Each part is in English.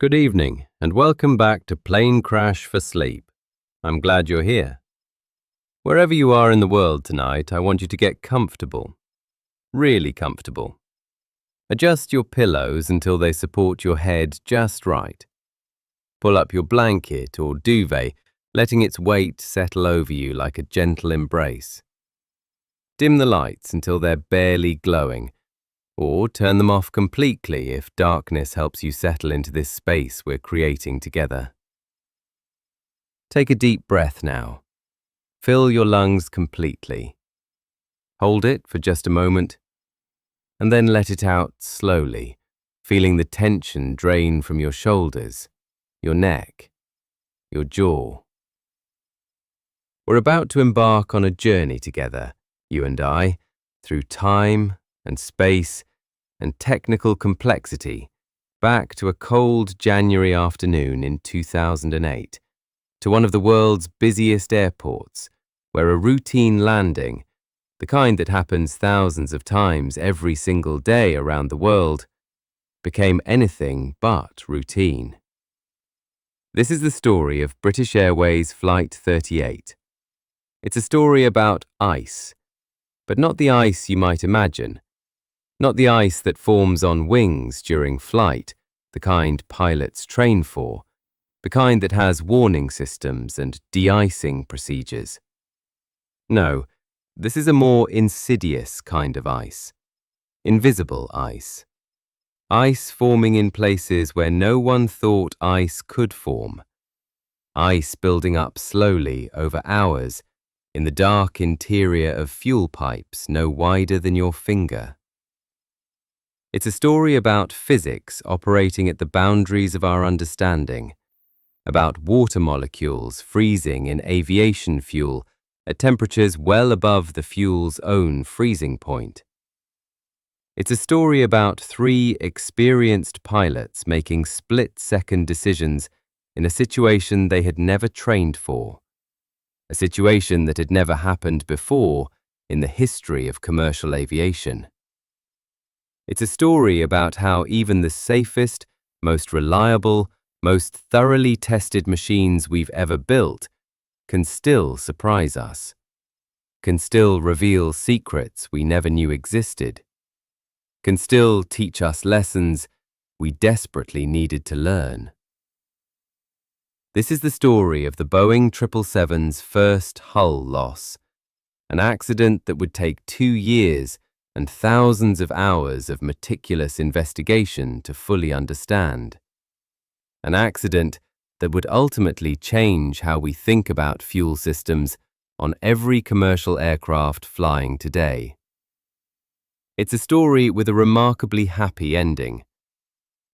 Good evening, and welcome back to Plane Crash for Sleep. I'm glad you're here. Wherever you are in the world tonight, I want you to get comfortable. Really comfortable. Adjust your pillows until they support your head just right. Pull up your blanket or duvet, letting its weight settle over you like a gentle embrace. Dim the lights until they're barely glowing, or turn them off completely if darkness helps you settle into this space we're creating together. Take a deep breath now. Fill your lungs completely. Hold it for just a moment, and then let it out slowly, feeling the tension drain from your shoulders, your neck, your jaw. We're about to embark on a journey together, you and I, through time and space and technical complexity, back to a cold January afternoon in 2008, to one of the world's busiest airports, where a routine landing, the kind that happens thousands of times every single day around the world, became anything but routine. This is the story of British Airways Flight 38. It's a story about ice, but not the ice you might imagine. Not the ice that forms on wings during flight, the kind pilots train for, the kind that has warning systems and de-icing procedures. No, this is a more insidious kind of ice. Invisible ice. Ice forming in places where no one thought ice could form. Ice building up slowly over hours in the dark interior of fuel pipes no wider than your finger. It's a story about physics operating at the boundaries of our understanding, about water molecules freezing in aviation fuel at temperatures well above the fuel's own freezing point. It's a story about three experienced pilots making split-second decisions in a situation they had never trained for, a situation that had never happened before in the history of commercial aviation. It's a story about how even the safest, most reliable, most thoroughly tested machines we've ever built can still surprise us, can still reveal secrets we never knew existed, can still teach us lessons we desperately needed to learn. This is the story of the Boeing 777's first hull loss, an accident that would take 2 years and thousands of hours of meticulous investigation to fully understand. An accident that would ultimately change how we think about fuel systems on every commercial aircraft flying today. It's a story with a remarkably happy ending.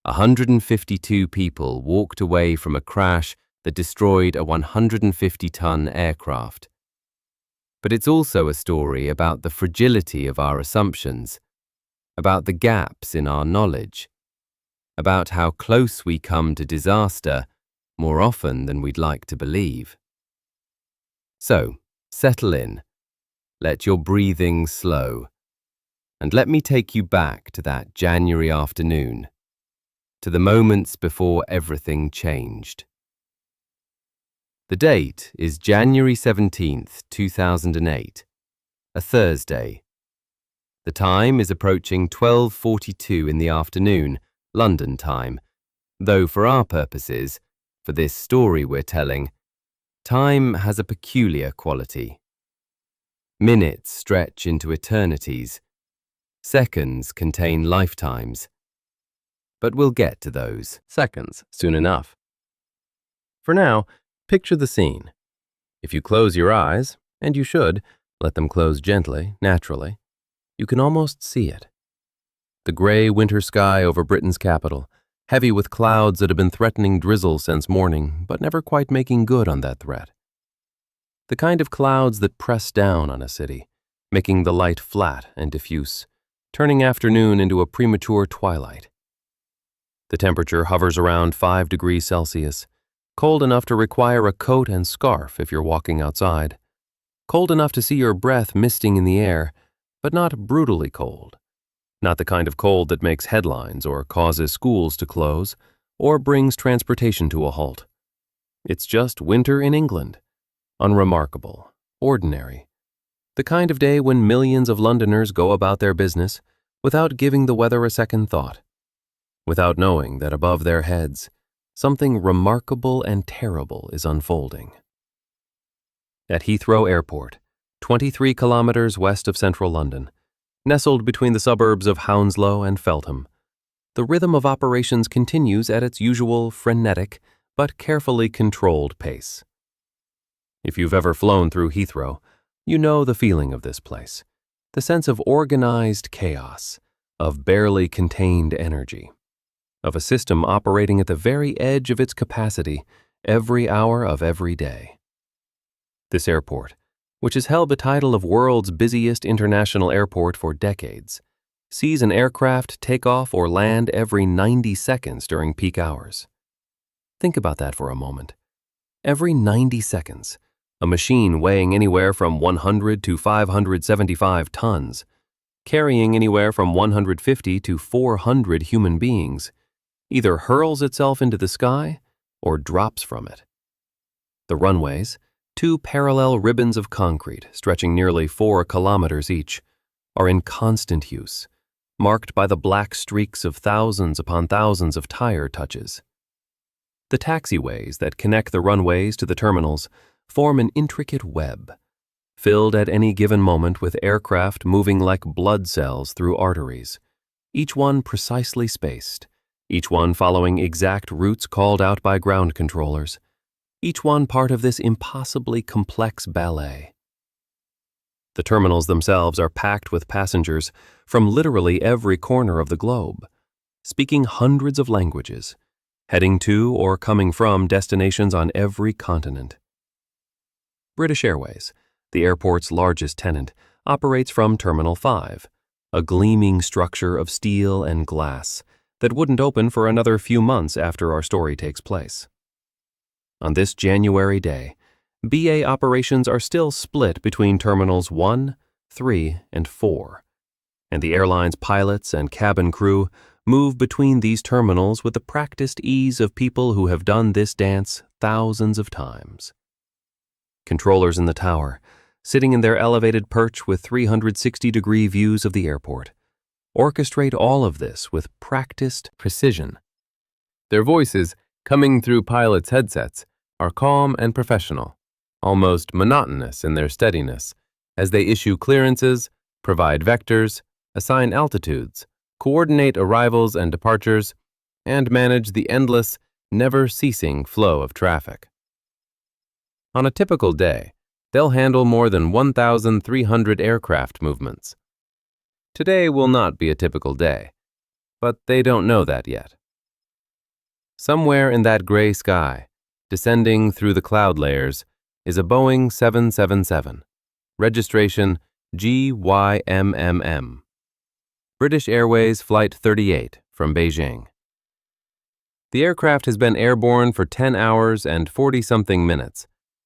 152 people walked away from a crash that destroyed a 150-ton aircraft. But it's also a story about the fragility of our assumptions, about the gaps in our knowledge, about how close we come to disaster more often than we'd like to believe. So, settle in, let your breathing slow, and let me take you back to that January afternoon, to the moments before everything changed. The date is January 17th, 2008, a Thursday. The time is approaching 12:42 in the afternoon, London time, though for our purposes, for this story we're telling, time has a peculiar quality. Minutes stretch into eternities. Seconds contain lifetimes. But we'll get to those seconds soon enough. For now, picture the scene. If you close your eyes, and you should, let them close gently, naturally, you can almost see it. The grey winter sky over Britain's capital, heavy with clouds that have been threatening drizzle since morning, but never quite making good on that threat. The kind of clouds that press down on a city, making the light flat and diffuse, turning afternoon into a premature twilight. The temperature hovers around 5 degrees Celsius, cold enough to require a coat and scarf if you're walking outside, cold enough to see your breath misting in the air, but not brutally cold. Not the kind of cold that makes headlines or causes schools to close, or brings transportation to a halt. It's just winter in England. Unremarkable, ordinary. The kind of day when millions of Londoners go about their business without giving the weather a second thought, without knowing that above their heads, something remarkable and terrible is unfolding. At Heathrow Airport, 23 kilometers west of central London, nestled between the suburbs of Hounslow and Feltham, the rhythm of operations continues at its usual frenetic but carefully controlled pace. If you've ever flown through Heathrow, you know the feeling of this place, the sense of organized chaos, of barely contained energy, of a system operating at the very edge of its capacity every hour of every day. This airport, which has held the title of world's busiest international airport for decades, sees an aircraft take off or land every 90 seconds during peak hours. Think about that for a moment. Every 90 seconds, a machine weighing anywhere from 100 to 575 tons, carrying anywhere from 150 to 400 human beings, either hurls itself into the sky or drops from it. The runways, two parallel ribbons of concrete stretching nearly 4 kilometers each, are in constant use, marked by the black streaks of thousands upon thousands of tire touches. The taxiways that connect the runways to the terminals form an intricate web, filled at any given moment with aircraft moving like blood cells through arteries, each one precisely spaced, each one following exact routes called out by ground controllers, each one part of this impossibly complex ballet. The terminals themselves are packed with passengers from literally every corner of the globe, speaking hundreds of languages, heading to or coming from destinations on every continent. British Airways, the airport's largest tenant, operates from Terminal 5, a gleaming structure of steel and glass that wouldn't open for another few months after our story takes place. On this January day, BA operations are still split between Terminals 1, 3, and 4, and the airline's pilots and cabin crew move between these terminals with the practiced ease of people who have done this dance thousands of times. Controllers in the tower, sitting in their elevated perch with 360-degree views of the airport, orchestrate all of this with practiced precision. Their voices, coming through pilots' headsets, are calm and professional, almost monotonous in their steadiness, as they issue clearances, provide vectors, assign altitudes, coordinate arrivals and departures, and manage the endless, never-ceasing flow of traffic. On a typical day, they'll handle more than 1,300 aircraft movements. Today will not be a typical day, but they don't know that yet. Somewhere in that gray sky, descending through the cloud layers, is a Boeing 777, registration GYMMM. British Airways Flight 38 from Beijing. The aircraft has been airborne for 10 hours and 40-something minutes,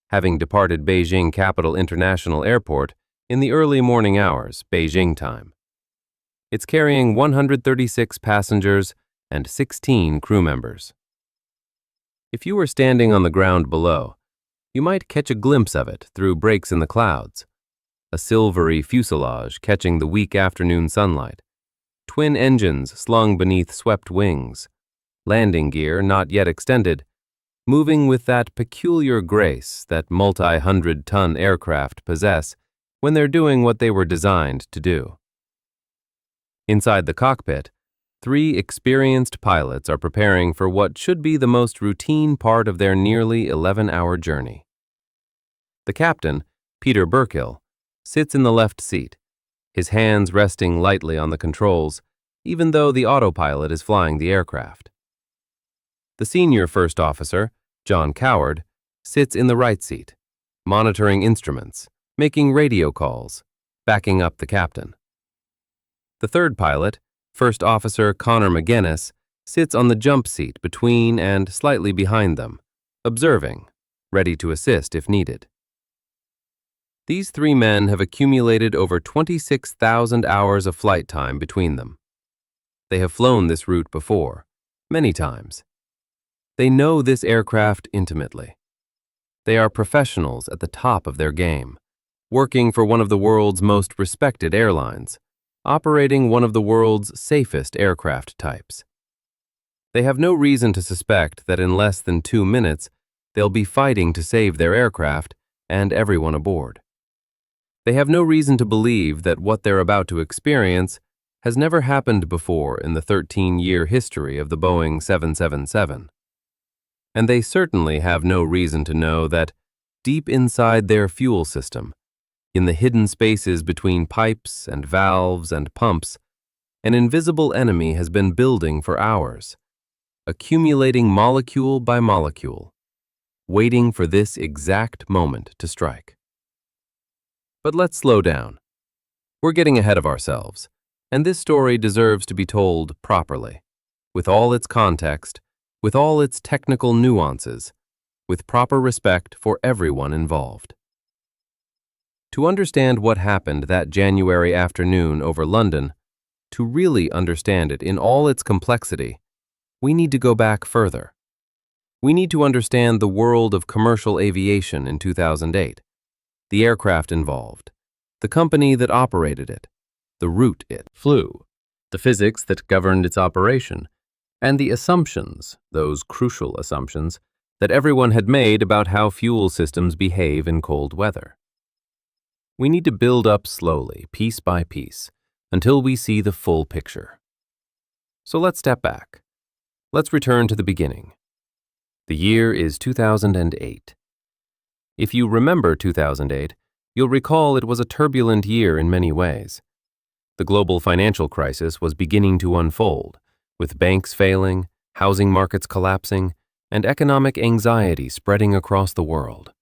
having departed Beijing Capital International Airport in the early morning hours, Beijing time. It's carrying 136 passengers and 16 crew members. If you were standing on the ground below, you might catch a glimpse of it through breaks in the clouds, a silvery fuselage catching the weak afternoon sunlight, twin engines slung beneath swept wings, landing gear not yet extended, moving with that peculiar grace that multi-hundred-ton aircraft possess when they're doing what they were designed to do. Inside the cockpit, 3 experienced pilots are preparing for what should be the most routine part of their nearly 11-hour journey. The captain, Peter Burkill, sits in the left seat, his hands resting lightly on the controls, even though the autopilot is flying the aircraft. The senior first officer, John Coward, sits in the right seat, monitoring instruments, making radio calls, backing up the captain. The third pilot, First Officer Connor McGuinness, sits on the jump seat between and slightly behind them, observing, ready to assist if needed. These 3 men have accumulated over 26,000 hours of flight time between them. They have flown this route before, many times, They know this aircraft intimately. They are professionals at the top of their game, working for one of the world's most respected airlines, operating one of the world's safest aircraft types. They have no reason to suspect that in less than 2 minutes, they'll be fighting to save their aircraft and everyone aboard. They have no reason to believe that what they're about to experience has never happened before in the 13-year history of the Boeing 777. And they certainly have no reason to know that, deep inside their fuel system, in the hidden spaces between pipes and valves and pumps, an invisible enemy has been building for hours, accumulating molecule by molecule, waiting for this exact moment to strike. But let's slow down. We're getting ahead of ourselves, and this story deserves to be told properly, with all its context, with all its technical nuances, with proper respect for everyone involved. To understand what happened that January afternoon over London, to really understand it in all its complexity, we need to go back further. We need to understand the world of commercial aviation in 2008, the aircraft involved, the company that operated it, the route it flew, the physics that governed its operation, and the assumptions, those crucial assumptions, that everyone had made about how fuel systems behave in cold weather. We need to build up slowly, piece by piece, until we see the full picture. So let's step back. Let's return to the beginning. The year is 2008. If you remember 2008, you'll recall it was a turbulent year in many ways. The global financial crisis was beginning to unfold, with banks failing, housing markets collapsing, and economic anxiety spreading across the world.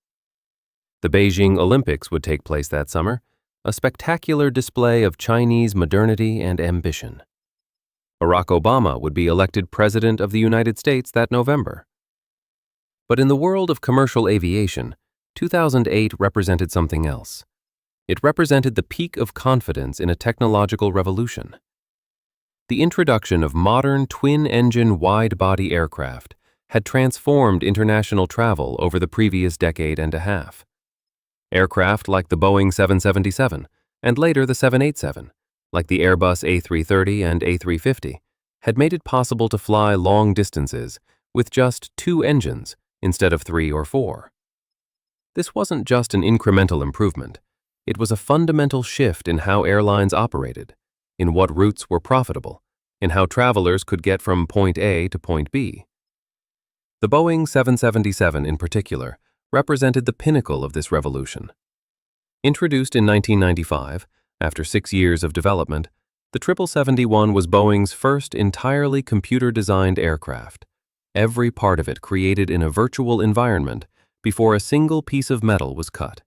The Beijing Olympics would take place that summer, a spectacular display of Chinese modernity and ambition. Barack Obama would be elected President of the United States that November. But in the world of commercial aviation, 2008 represented something else. It represented the peak of confidence in a technological revolution. The introduction of modern twin-engine wide-body aircraft had transformed international travel over the previous decade and a half. Aircraft like the Boeing 777 and later the 787, like the Airbus A330 and A350, had made it possible to fly long distances with just 2 engines instead of 3 or 4. This wasn't just an incremental improvement. It was a fundamental shift in how airlines operated, in what routes were profitable, in how travelers could get from point A to point B. The Boeing 777 in particular represented the pinnacle of this revolution. Introduced in 1995, after 6 years of development, the 777 was Boeing's first entirely computer-designed aircraft, every part of it created in a virtual environment before a single piece of metal was cut.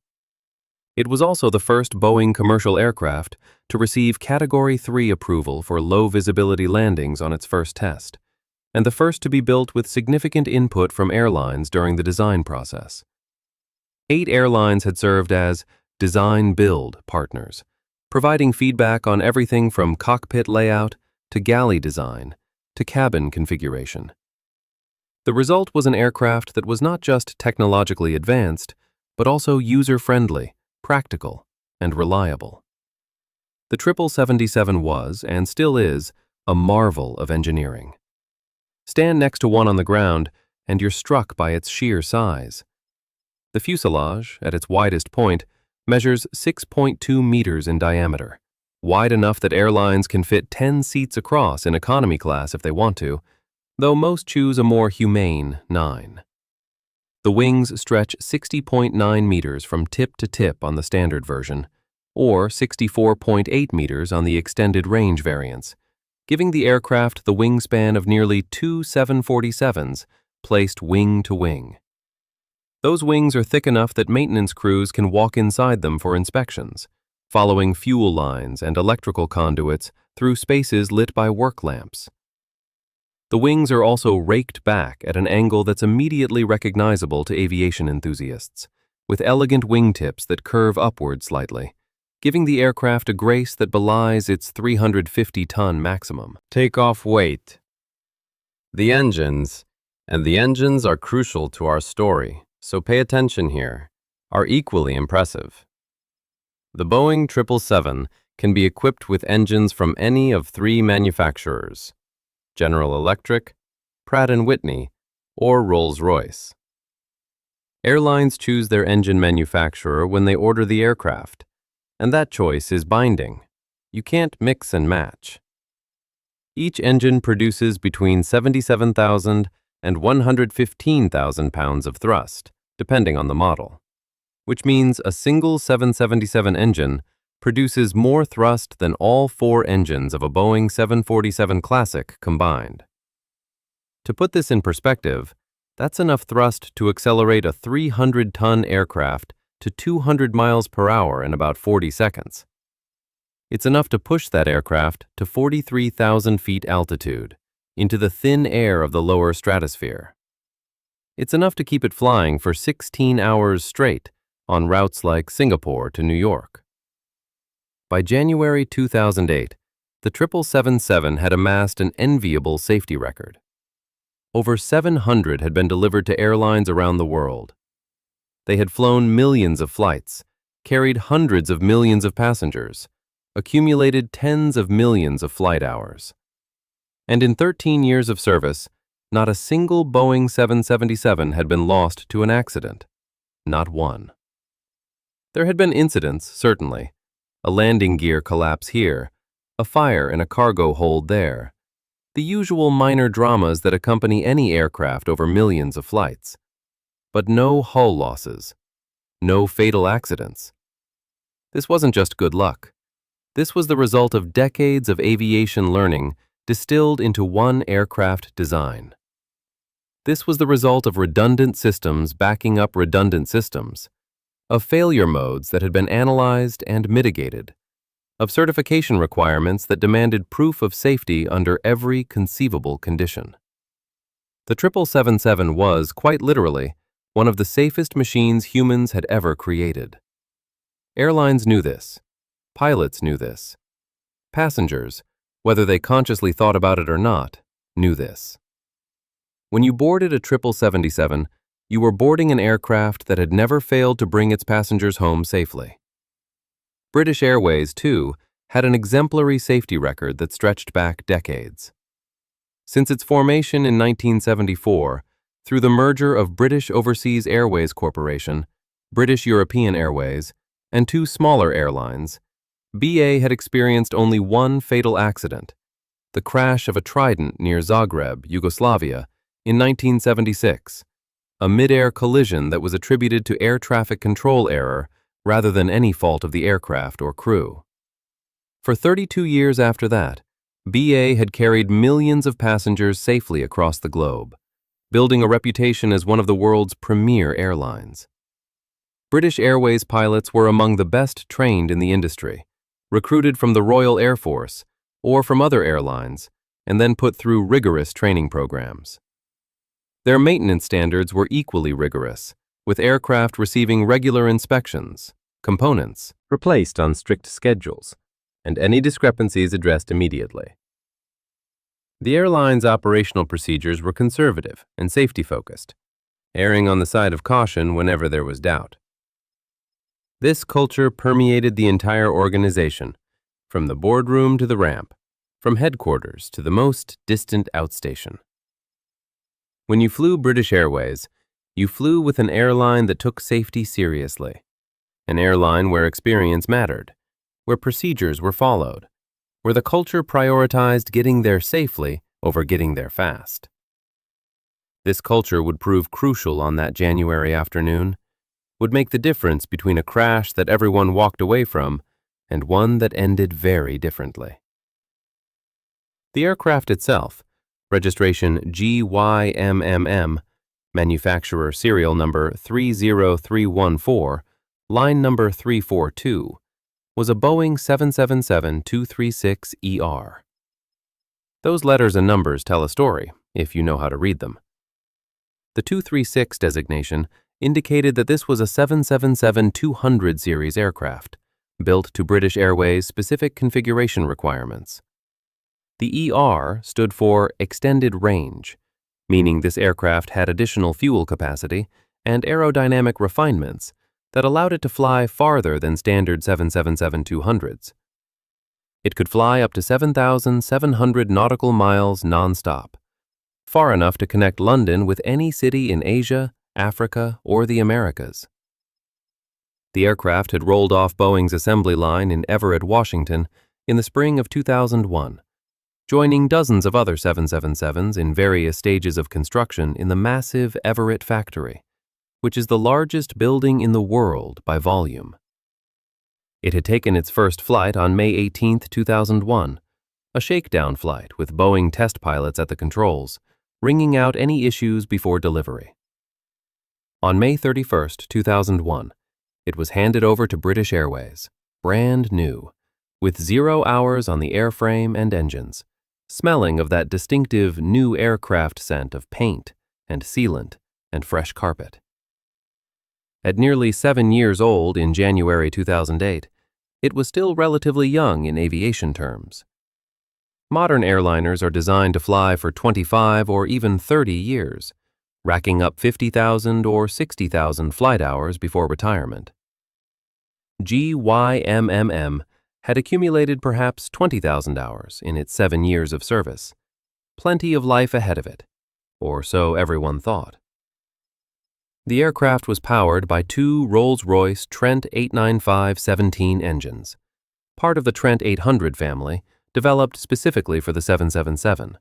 It was also the first Boeing commercial aircraft to receive Category 3 approval for low-visibility landings on its first test, and the first to be built with significant input from airlines during the design process. 8 airlines had served as design-build partners, providing feedback on everything from cockpit layout to galley design to cabin configuration. The result was an aircraft that was not just technologically advanced, but also user-friendly, practical, and reliable. The 777 was, and still is, a marvel of engineering. Stand next to one on the ground, and you're struck by its sheer size. The fuselage, at its widest point, measures 6.2 meters in diameter, wide enough that airlines can fit 10 seats across in economy class if they want to, though most choose a more humane 9. The wings stretch 60.9 meters from tip to tip on the standard version, or 64.8 meters on the extended range variants, giving the aircraft the wingspan of nearly 2 747s placed wing to wing. Those wings are thick enough that maintenance crews can walk inside them for inspections, following fuel lines and electrical conduits through spaces lit by work lamps. The wings are also raked back at an angle that's immediately recognizable to aviation enthusiasts, with elegant wingtips that curve upward slightly, giving the aircraft a grace that belies its 350-ton maximum. Takeoff weight. The engines, And the engines are crucial to our story, so pay attention here, are equally impressive. The Boeing 777 can be equipped with engines from any of three manufacturers: General Electric, Pratt & Whitney, or Rolls-Royce. Airlines choose their engine manufacturer when they order the aircraft, and that choice is binding. You can't mix and match. Each engine produces between 77,000 and 115,000 pounds of thrust, depending on the model, which means a single 777 engine produces more thrust than all four engines of a Boeing 747 Classic combined. To put this in perspective, that's enough thrust to accelerate a 300-ton aircraft to 200 miles per hour in about 40 seconds. It's enough to push that aircraft to 43,000 feet altitude, into the thin air of the lower stratosphere. It's enough to keep it flying for 16 hours straight on routes like Singapore to New York. By January 2008, the 777 had amassed an enviable safety record. Over 700 had been delivered to airlines around the world. They had flown millions of flights, carried hundreds of millions of passengers, accumulated tens of millions of flight hours. And in 13 years of service, not a single Boeing 777 had been lost to an accident. Not one. There had been incidents, certainly. A landing gear collapse here, a fire in a cargo hold there. The usual minor dramas that accompany any aircraft over millions of flights. But no hull losses. No fatal accidents. This wasn't just good luck. This was the result of decades of aviation learning distilled into one aircraft design. This was the result of redundant systems backing up redundant systems, of failure modes that had been analyzed and mitigated, of certification requirements that demanded proof of safety under every conceivable condition. The 777 was, quite literally, one of the safest machines humans had ever created. Airlines knew this. Pilots knew this. Passengers, whether they consciously thought about it or not, knew this. When you boarded a 777, you were boarding an aircraft that had never failed to bring its passengers home safely. British Airways, too, had an exemplary safety record that stretched back decades. Since its formation in 1974, through the merger of British Overseas Airways Corporation, British European Airways, and two smaller airlines, BA had experienced only one fatal accident, the crash of a Trident near Zagreb, Yugoslavia, in 1976, a mid-air collision that was attributed to air traffic control error rather than any fault of the aircraft or crew. For 32 years after that, BA had carried millions of passengers safely across the globe, building a reputation as one of the world's premier airlines. British Airways pilots were among the best trained in the industry, recruited from the Royal Air Force or from other airlines, and then put through rigorous training programs. Their maintenance standards were equally rigorous, with aircraft receiving regular inspections, components replaced on strict schedules, and any discrepancies addressed immediately. The airline's operational procedures were conservative and safety-focused, erring on the side of caution whenever there was doubt. This culture permeated the entire organization, from the boardroom to the ramp, from headquarters to the most distant outstation. When you flew British Airways, you flew with an airline that took safety seriously, an airline where experience mattered, where procedures were followed, where the culture prioritized getting there safely over getting there fast. This culture would prove crucial on that January afternoon, would make the difference between a crash that everyone walked away from and one that ended very differently. The aircraft itself, registration GYMMM, manufacturer serial number 30314, line number 342, was a Boeing 777-236ER. Those letters and numbers tell a story, if you know how to read them. The 236 designation indicated that this was a 777-200 series aircraft, built to British Airways' specific configuration requirements. The ER stood for Extended Range, meaning this aircraft had additional fuel capacity and aerodynamic refinements that allowed it to fly farther than standard 777-200s. It could fly up to 7,700 nautical miles nonstop, far enough to connect London with any city in Asia, Africa, or the Americas. The aircraft had rolled off Boeing's assembly line in Everett, Washington, in the spring of 2001, joining dozens of other 777s in various stages of construction in the massive Everett factory, which is the largest building in the world by volume. It had taken its first flight on May 18, 2001, a shakedown flight with Boeing test pilots at the controls, wringing out any issues before delivery. On May 31, 2001, it was handed over to British Airways, brand new, with 0 hours on the airframe and engines, smelling of that distinctive new aircraft scent of paint and sealant and fresh carpet. At nearly 7 years old in January 2008, it was still relatively young in aviation terms. Modern airliners are designed to fly for 25 or even 30 years, racking up 50,000 or 60,000 flight hours before retirement. GYMMM had accumulated perhaps 20,000 hours in its 7 years of service, plenty of life ahead of it, or so everyone thought. The aircraft was powered by 2 Rolls-Royce Trent 895-17 engines, part of the Trent 800 family, developed specifically for the 777.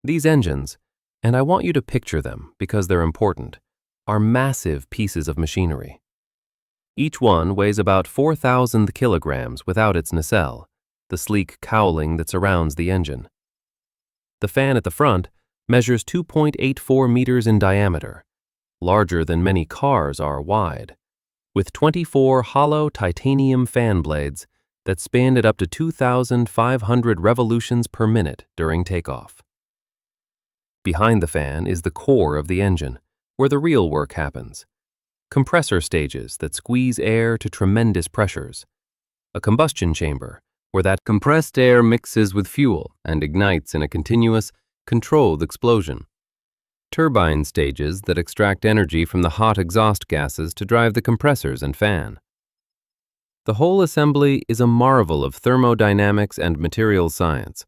These engines, and I want you to picture them because they're important, are massive pieces of machinery. Each one weighs about 4,000 kilograms without its nacelle, the sleek cowling that surrounds the engine. The fan at the front measures 2.84 meters in diameter, larger than many cars are wide, with 24 hollow titanium fan blades that span at up to 2,500 revolutions per minute during takeoff. Behind the fan is the core of the engine, where the real work happens. Compressor stages that squeeze air to tremendous pressures. A combustion chamber, where that compressed air mixes with fuel and ignites in a continuous, controlled explosion. Turbine stages that extract energy from the hot exhaust gases to drive the compressors and fan. The whole assembly is a marvel of thermodynamics and materials science,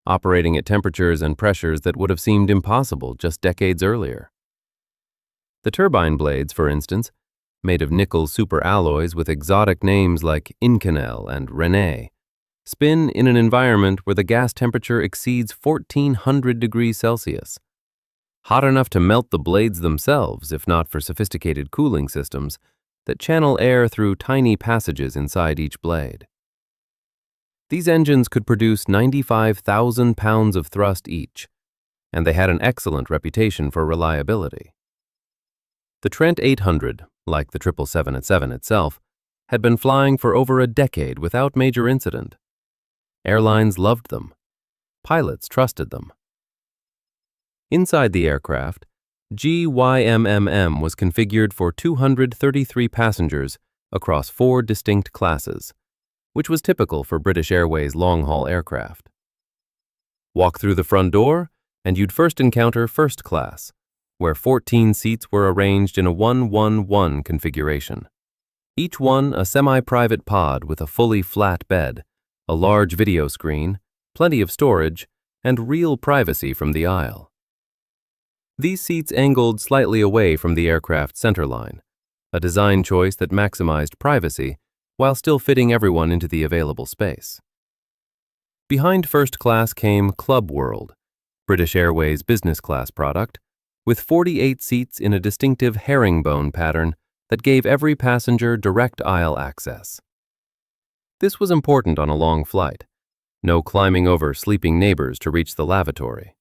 operating at temperatures and pressures that would have seemed impossible just decades earlier. The turbine blades, for instance, made of nickel superalloys with exotic names like Inconel and Rene, spin in an environment where the gas temperature exceeds 1,400 degrees Celsius. Hot enough to melt the blades themselves, if not for sophisticated cooling systems that channel air through tiny passages inside each blade. These engines could produce 95,000 pounds of thrust each, and they had an excellent reputation for reliability. The Trent 800, like the 777 itself, had been flying for over a decade without major incident. Airlines loved them. Pilots trusted them. Inside the aircraft, GYMMM was configured for 233 passengers across 4 distinct classes, which was typical for British Airways long-haul aircraft. Walk through the front door, and you'd first encounter first class, where 14 seats were arranged in a 1-1-1 configuration. Each one a semi-private pod with a fully flat bed, a large video screen, plenty of storage, and real privacy from the aisle. These seats angled slightly away from the aircraft's centerline, a design choice that maximized privacy while still fitting everyone into the available space. Behind first class came Club World, British Airways business class product, with 48 seats in a distinctive herringbone pattern that gave every passenger direct aisle access. This was important on a long flight. No climbing over sleeping neighbors to reach the lavatory.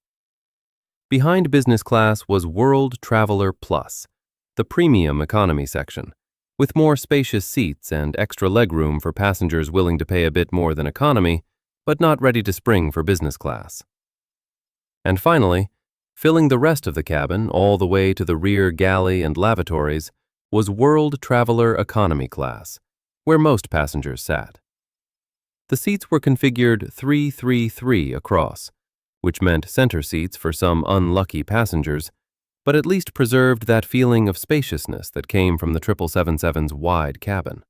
Behind business class was World Traveler Plus, the premium economy section, with more spacious seats and extra legroom for passengers willing to pay a bit more than economy, but not ready to spring for business class. And finally, filling the rest of the cabin all the way to the rear galley and lavatories was World Traveler Economy Class, where most passengers sat. The seats were configured 3-3-3 across, which meant center seats for some unlucky passengers, but at least preserved that feeling of spaciousness that came from the 777's wide cabin.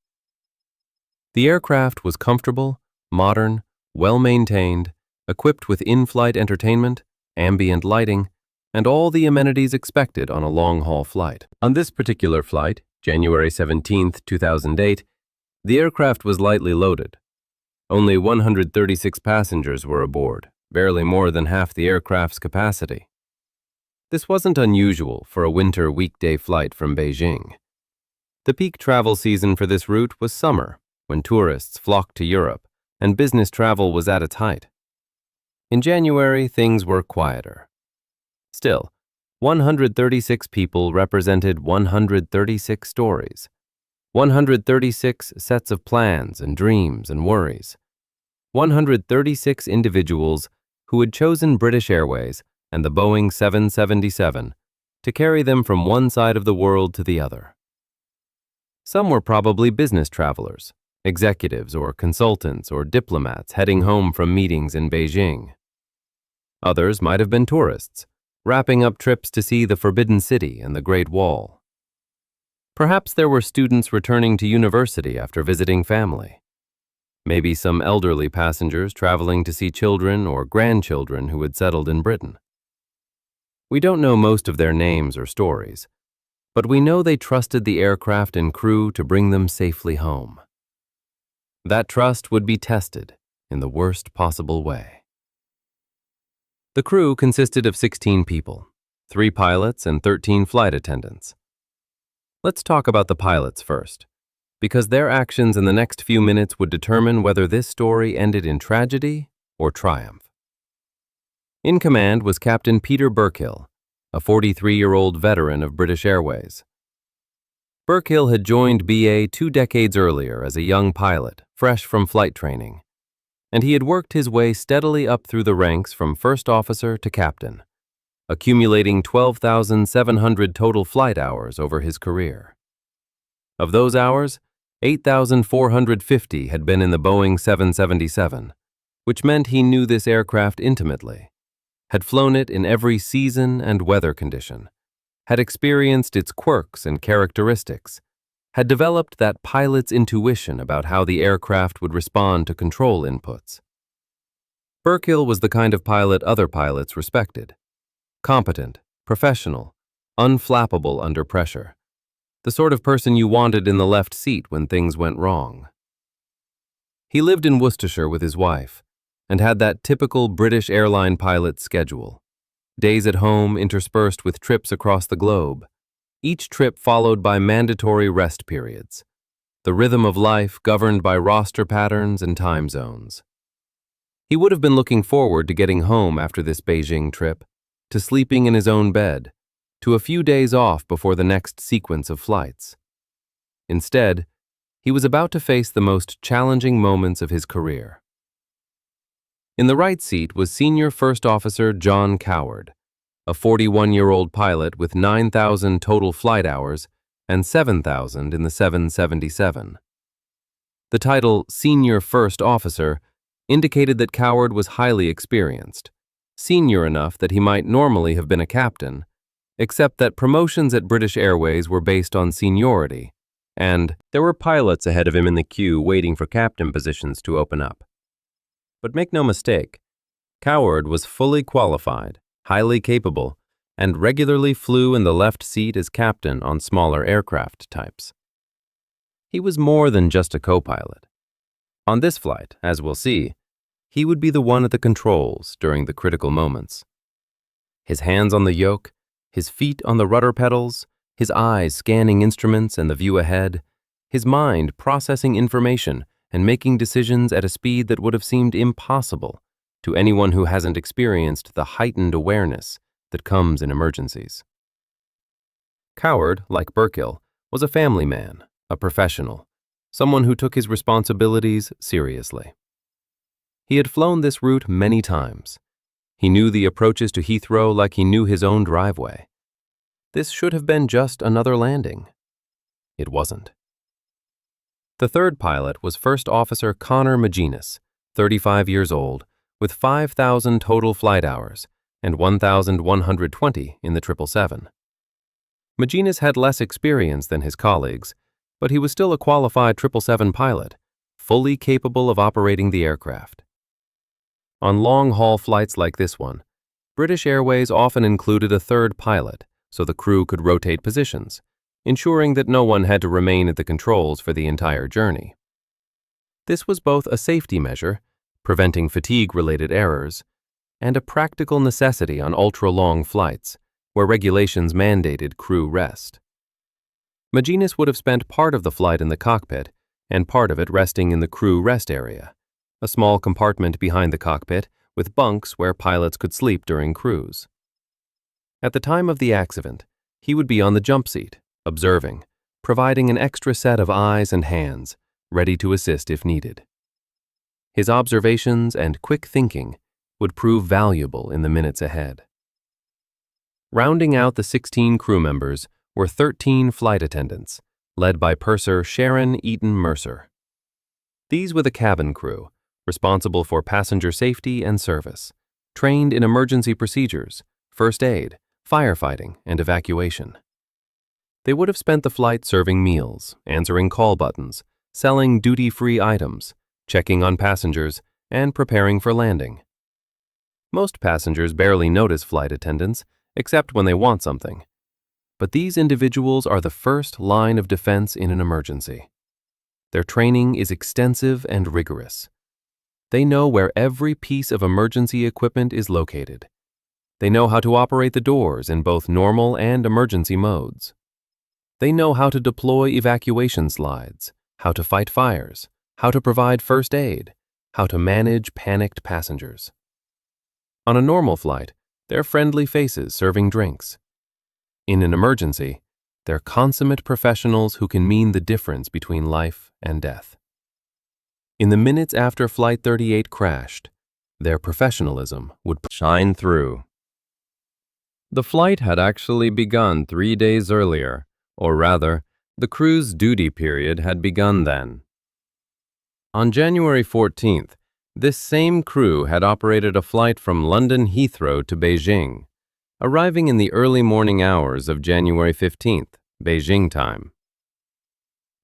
The aircraft was comfortable, modern, well-maintained, equipped with in-flight entertainment, ambient lighting, and all the amenities expected on a long-haul flight. On this particular flight, January 17, 2008, the aircraft was lightly loaded. Only 136 passengers were aboard, barely more than half the aircraft's capacity. This wasn't unusual for a winter weekday flight from Beijing. The peak travel season for this route was summer, when tourists flocked to Europe and business travel was at its height. In January, things were quieter. Still, 136 people represented 136 stories, 136 sets of plans and dreams and worries, 136 individuals who had chosen British Airways and the Boeing 777 to carry them from one side of the world to the other. Some were probably business travelers, executives or consultants or diplomats heading home from meetings in Beijing. Others might have been tourists, wrapping up trips to see the Forbidden City and the Great Wall. Perhaps there were students returning to university after visiting family. Maybe some elderly passengers traveling to see children or grandchildren who had settled in Britain. We don't know most of their names or stories, but we know they trusted the aircraft and crew to bring them safely home. That trust would be tested in the worst possible way. The crew consisted of 16 people, 3 pilots and 13 flight attendants. Let's talk about the pilots first, because their actions in the next few minutes would determine whether this story ended in tragedy or triumph. In command was Captain Peter Burkill, a 43-year-old veteran of British Airways. Burkill had joined BA 2 decades earlier as a young pilot, fresh from flight training, and he had worked his way steadily up through the ranks from first officer to captain, accumulating 12,700 total flight hours over his career. Of those hours, 8,450 had been in the Boeing 777, which meant he knew this aircraft intimately, had flown it in every season and weather condition, had experienced its quirks and characteristics, had developed that pilot's intuition about how the aircraft would respond to control inputs. Burkill was the kind of pilot other pilots respected. Competent, professional, unflappable under pressure. The sort of person you wanted in the left seat when things went wrong. He lived in Worcestershire with his wife and had that typical British airline pilot schedule. Days at home interspersed with trips across the globe, each trip followed by mandatory rest periods, the rhythm of life governed by roster patterns and time zones. He would have been looking forward to getting home after this Beijing trip, to sleeping in his own bed, to a few days off before the next sequence of flights. Instead, he was about to face the most challenging moments of his career. In the right seat was Senior First Officer John Coward, a 41-year-old pilot with 9,000 total flight hours and 7,000 in the 777. The title Senior First Officer indicated that Coward was highly experienced, senior enough that he might normally have been a captain, except that promotions at British Airways were based on seniority, and there were pilots ahead of him in the queue waiting for captain positions to open up. But make no mistake, Coward was fully qualified, highly capable, and regularly flew in the left seat as captain on smaller aircraft types. He was more than just a co-pilot. On this flight, as we'll see, he would be the one at the controls during the critical moments. His hands on the yoke, his feet on the rudder pedals, his eyes scanning instruments and the view ahead, his mind processing information and making decisions at a speed that would have seemed impossible to anyone who hasn't experienced the heightened awareness that comes in emergencies. Coward, like Burkill, was a family man, a professional, someone who took his responsibilities seriously. He had flown this route many times. He knew the approaches to Heathrow like he knew his own driveway. This should have been just another landing. It wasn't. The third pilot was First Officer Connor McGuinness, 35 years old, with 5,000 total flight hours and 1,120 in the 777. Maginas had less experience than his colleagues, but he was still a qualified 777 pilot, fully capable of operating the aircraft. On long-haul flights like this one, British Airways often included a third pilot so the crew could rotate positions, ensuring that no one had to remain at the controls for the entire journey. This was both a safety measure, preventing fatigue-related errors, and a practical necessity on ultra-long flights, where regulations mandated crew rest. Maginas would have spent part of the flight in the cockpit and part of it resting in the crew rest area, a small compartment behind the cockpit with bunks where pilots could sleep during cruise. At the time of the accident, he would be on the jump seat, observing, providing an extra set of eyes and hands, ready to assist if needed. His observations and quick thinking would prove valuable in the minutes ahead. Rounding out the 16 crew members were 13 flight attendants, led by purser Sharon Eaton Mercer. These were the cabin crew, responsible for passenger safety and service, trained in emergency procedures, first aid, firefighting, and evacuation. They would have spent the flight serving meals, answering call buttons, selling duty-free items, checking on passengers, and preparing for landing. Most passengers barely notice flight attendants, except when they want something. But these individuals are the first line of defense in an emergency. Their training is extensive and rigorous. They know where every piece of emergency equipment is located. They know how to operate the doors in both normal and emergency modes. They know how to deploy evacuation slides, how to fight fires, how to provide first aid, how to manage panicked passengers. On a normal flight, they're friendly faces serving drinks. In an emergency, they're consummate professionals who can mean the difference between life and death. In the minutes after Flight 38 crashed, their professionalism would shine through. The flight had actually begun 3 days earlier, or rather, the crew's duty period had begun then. On January 14th, this same crew had operated a flight from London Heathrow to Beijing, arriving in the early morning hours of January 15th, Beijing time.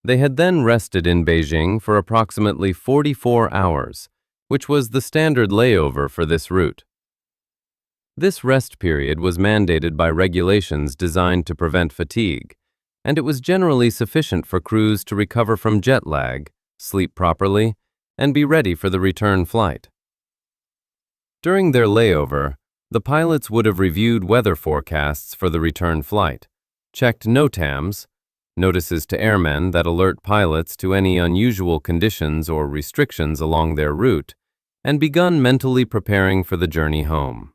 They had then rested in Beijing for approximately 44 hours, which was the standard layover for this route. This rest period was mandated by regulations designed to prevent fatigue, and it was generally sufficient for crews to recover from jet lag, sleep properly, and be ready for the return flight. During their layover, the pilots would have reviewed weather forecasts for the return flight, checked NOTAMs, notices to airmen that alert pilots to any unusual conditions or restrictions along their route, and begun mentally preparing for the journey home.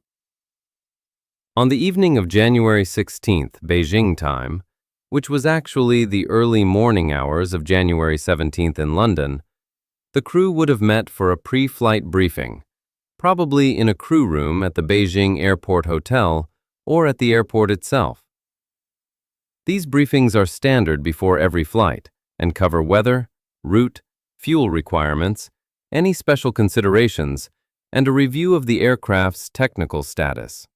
On the evening of January 16th, Beijing time, which was actually the early morning hours of January 17th in London, the crew would have met for a pre-flight briefing, probably in a crew room at the Beijing Airport Hotel or at the airport itself. These briefings are standard before every flight and cover weather, route, fuel requirements, any special considerations, and a review of the aircraft's technical status.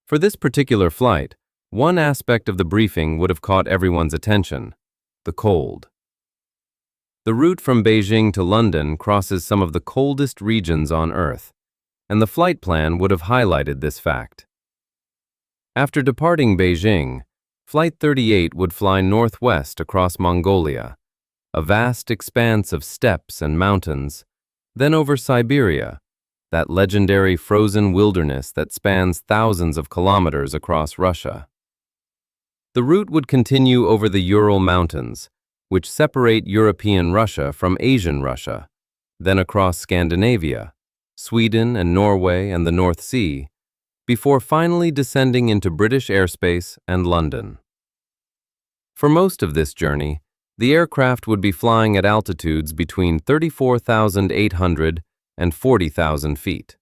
For this particular flight, one aspect of the briefing would have caught everyone's attention: the cold. The route from Beijing to London crosses some of the coldest regions on Earth, and the flight plan would have highlighted this fact. After departing Beijing, Flight 38 would fly northwest across Mongolia, a vast expanse of steppes and mountains, then over Siberia, that legendary frozen wilderness that spans thousands of kilometers across Russia. The route would continue over the Ural Mountains, which separate European Russia from Asian Russia, then across Scandinavia, Sweden and Norway and the North Sea, before finally descending into British airspace and London. For most of this journey, the aircraft would be flying at altitudes between 34,800 and 40,000 feet.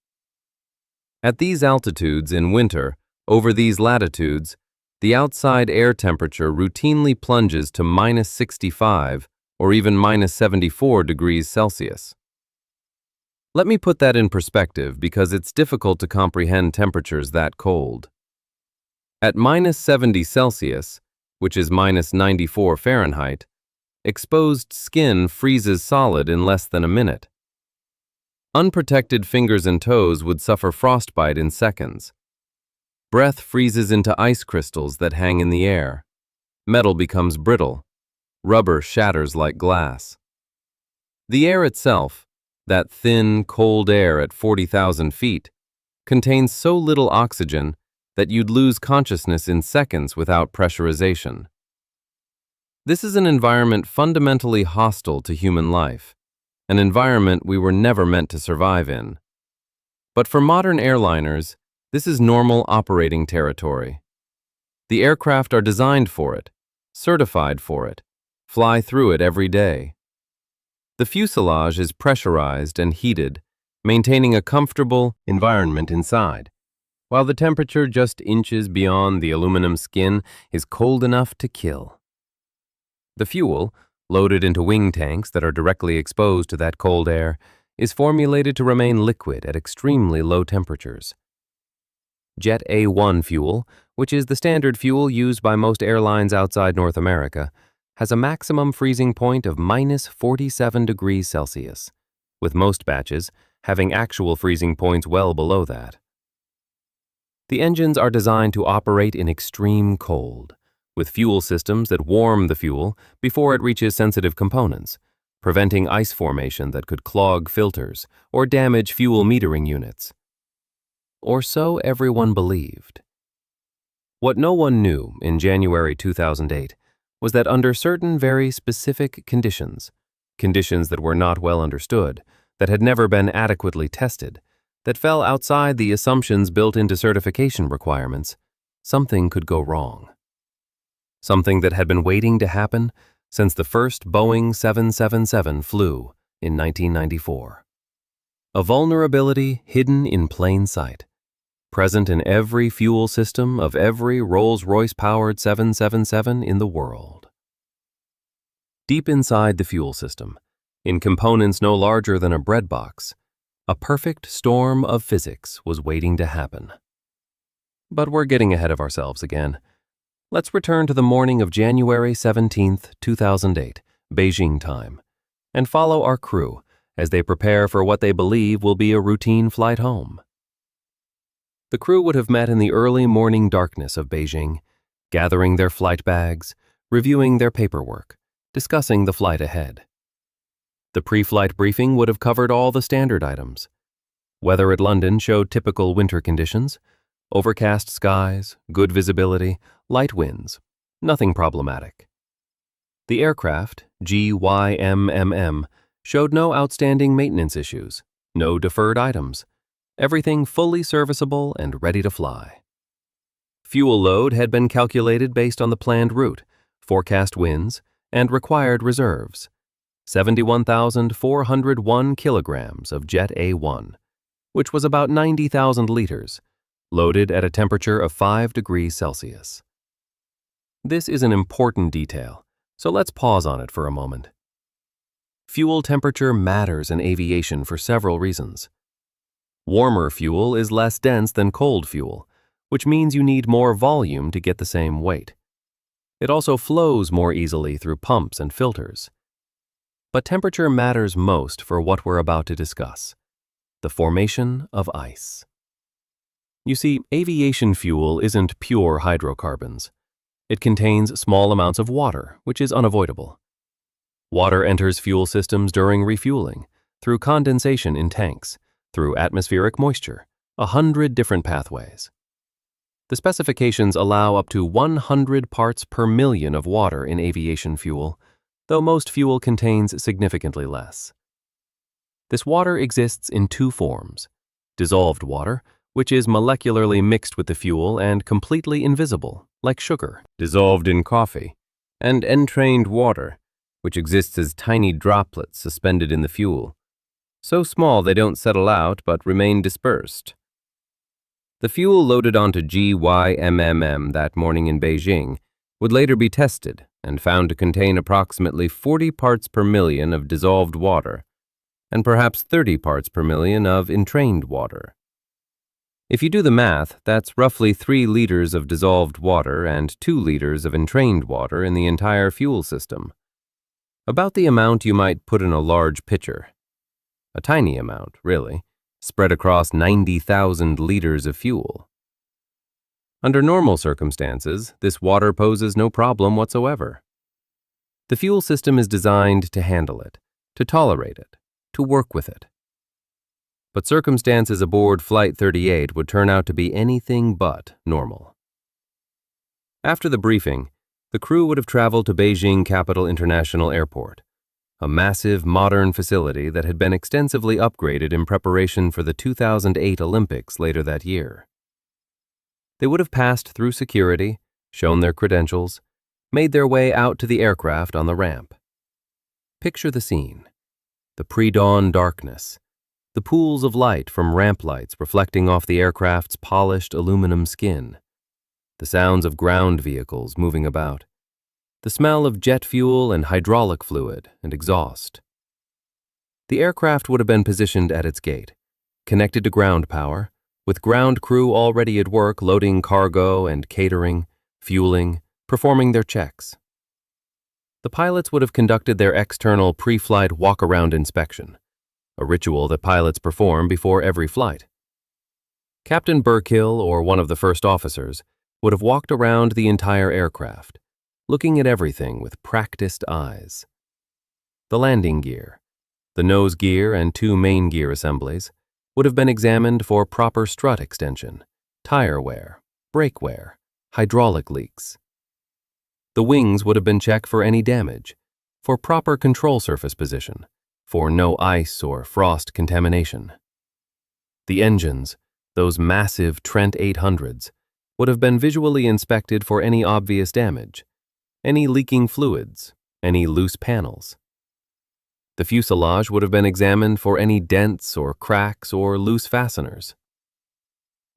At these altitudes in winter, over these latitudes, the outside air temperature routinely plunges to -65 or even -74 degrees Celsius. Let me put that in perspective because it's difficult to comprehend temperatures that cold. At -70 Celsius, which is -94 Fahrenheit, exposed skin freezes solid in less than a minute. Unprotected fingers and toes would suffer frostbite in seconds. Breath freezes into ice crystals that hang in the air. Metal becomes brittle. Rubber shatters like glass. The air itself, that thin, cold air at 40,000 feet, contains so little oxygen that you'd lose consciousness in seconds without pressurization. This is an environment fundamentally hostile to human life, an environment we were never meant to survive in. But for modern airliners, this is normal operating territory. The aircraft are designed for it, certified for it, fly through it every day. The fuselage is pressurized and heated, maintaining a comfortable environment inside, while the temperature just inches beyond the aluminum skin is cold enough to kill. The fuel, loaded into wing tanks that are directly exposed to that cold air, is formulated to remain liquid at extremely low temperatures. Jet A1 fuel, which is the standard fuel used by most airlines outside North America, has a maximum freezing point of -47 degrees Celsius, with most batches having actual freezing points well below that. The engines are designed to operate in extreme cold, with fuel systems that warm the fuel before it reaches sensitive components, preventing ice formation that could clog filters or damage fuel metering units. Or so everyone believed. What no one knew in January 2008 was that under certain very specific conditions that were not well understood, that had never been adequately tested, that fell outside the assumptions built into certification requirements, something could go wrong. Something that had been waiting to happen since the first Boeing 777 flew in 1994. A vulnerability hidden in plain sight, present in every fuel system of every Rolls-Royce-powered 777 in the world. Deep inside the fuel system, in components no larger than a bread box, a perfect storm of physics was waiting to happen. But we're getting ahead of ourselves again. Let's return to the morning of January 17th, 2008, Beijing time, and follow our crew as they prepare for what they believe will be a routine flight home. The crew would have met in the early morning darkness of Beijing, gathering their flight bags, reviewing their paperwork, discussing the flight ahead. The pre-flight briefing would have covered all the standard items. Weather at London showed typical winter conditions: overcast skies, good visibility, light winds, nothing problematic. The aircraft, GYMMM, showed no outstanding maintenance issues, no deferred items, everything fully serviceable and ready to fly. Fuel load had been calculated based on the planned route, forecast winds, and required reserves: 71,401 kilograms of Jet A1, which was about 90,000 liters, loaded at a temperature of 5 degrees Celsius. This is an important detail, so let's pause on it for a moment. Fuel temperature matters in aviation for several reasons. Warmer fuel is less dense than cold fuel, which means you need more volume to get the same weight. It also flows more easily through pumps and filters. But temperature matters most for what we're about to discuss: the formation of ice. You see, aviation fuel isn't pure hydrocarbons. It contains small amounts of water, which is unavoidable. Water enters fuel systems during refueling, through condensation in tanks, through atmospheric moisture, 100 different pathways. The specifications allow up to 100 parts per million of water in aviation fuel, though most fuel contains significantly less. This water exists in two forms: dissolved water, which is molecularly mixed with the fuel and completely invisible, like sugar, dissolved in coffee, and entrained water, which exists as tiny droplets suspended in the fuel, so small they don't settle out but remain dispersed. The fuel loaded onto GYMMM that morning in Beijing would later be tested and found to contain approximately 40 parts per million of dissolved water, and perhaps 30 parts per million of entrained water. If you do the math, that's roughly 3 liters of dissolved water and 2 liters of entrained water in the entire fuel system. About the amount you might put in a large pitcher. A tiny amount, really, spread across 90,000 liters of fuel. Under normal circumstances, this water poses no problem whatsoever. The fuel system is designed to handle it, to tolerate it, to work with it. But circumstances aboard Flight 38 would turn out to be anything but normal. After the briefing, the crew would have traveled to Beijing Capital International Airport, a massive modern facility that had been extensively upgraded in preparation for the 2008 Olympics later that year. They would have passed through security, shown their credentials, made their way out to the aircraft on the ramp. Picture the scene: the pre-dawn darkness, the pools of light from ramp lights reflecting off the aircraft's polished aluminum skin, the sounds of ground vehicles moving about, the smell of jet fuel and hydraulic fluid and exhaust. The aircraft would have been positioned at its gate, connected to ground power, with ground crew already at work loading cargo and catering, fueling, performing their checks. The pilots would have conducted their external pre-flight walk-around inspection, a ritual that pilots perform before every flight. Captain Burkill, or one of the first officers, would have walked around the entire aircraft, looking at everything with practiced eyes. The landing gear, the nose gear and 2 main gear assemblies would have been examined for proper strut extension, tire wear, brake wear, hydraulic leaks. The wings would have been checked for any damage, for proper control surface position, for no ice or frost contamination. The engines, those massive Trent 800s, would have been visually inspected for any obvious damage, any leaking fluids, any loose panels. The fuselage would have been examined for any dents or cracks or loose fasteners.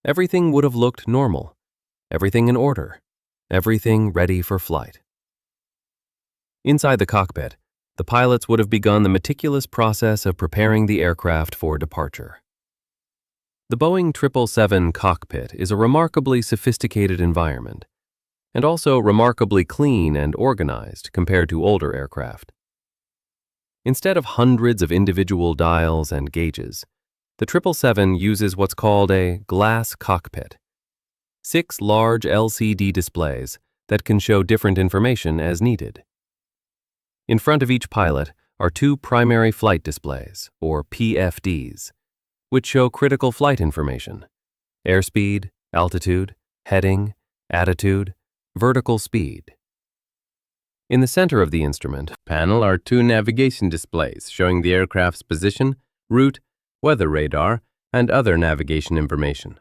Everything would have looked normal, everything in order, everything ready for flight. Inside the cockpit, the pilots would have begun the meticulous process of preparing the aircraft for departure. The Boeing 777 cockpit is a remarkably sophisticated environment, and also remarkably clean and organized compared to older aircraft. Instead of hundreds of individual dials and gauges, the 777 uses what's called a glass cockpit. 6 large LCD displays that can show different information as needed. In front of each pilot are 2 primary flight displays, or PFDs, which show critical flight information: airspeed, altitude, heading, attitude, vertical speed. In the center of the instrument panel are 2 navigation displays showing the aircraft's position, route, weather radar, and other navigation information.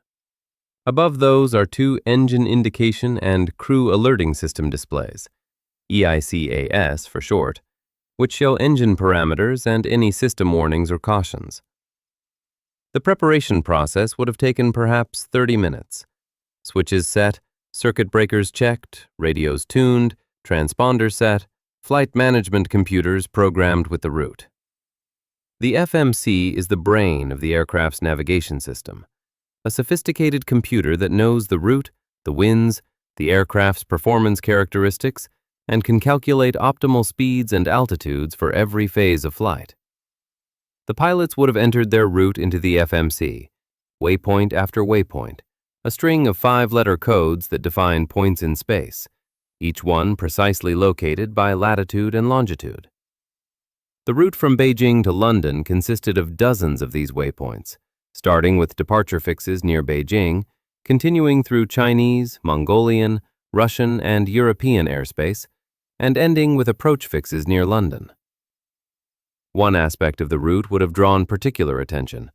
Above those are 2 engine indication and crew alerting system displays, EICAS for short, which show engine parameters and any system warnings or cautions. The preparation process would have taken perhaps 30 minutes. Switches set, circuit breakers checked, radios tuned, transponders set, flight management computers programmed with the route. The FMC is the brain of the aircraft's navigation system, a sophisticated computer that knows the route, the winds, the aircraft's performance characteristics, and can calculate optimal speeds and altitudes for every phase of flight. The pilots would have entered their route into the FMC, waypoint after waypoint, a string of 5-letter codes that define points in space, each one precisely located by latitude and longitude. The route from Beijing to London consisted of dozens of these waypoints, starting with departure fixes near Beijing, continuing through Chinese, Mongolian, Russian, and European airspace, and ending with approach fixes near London. One aspect of the route would have drawn particular attention: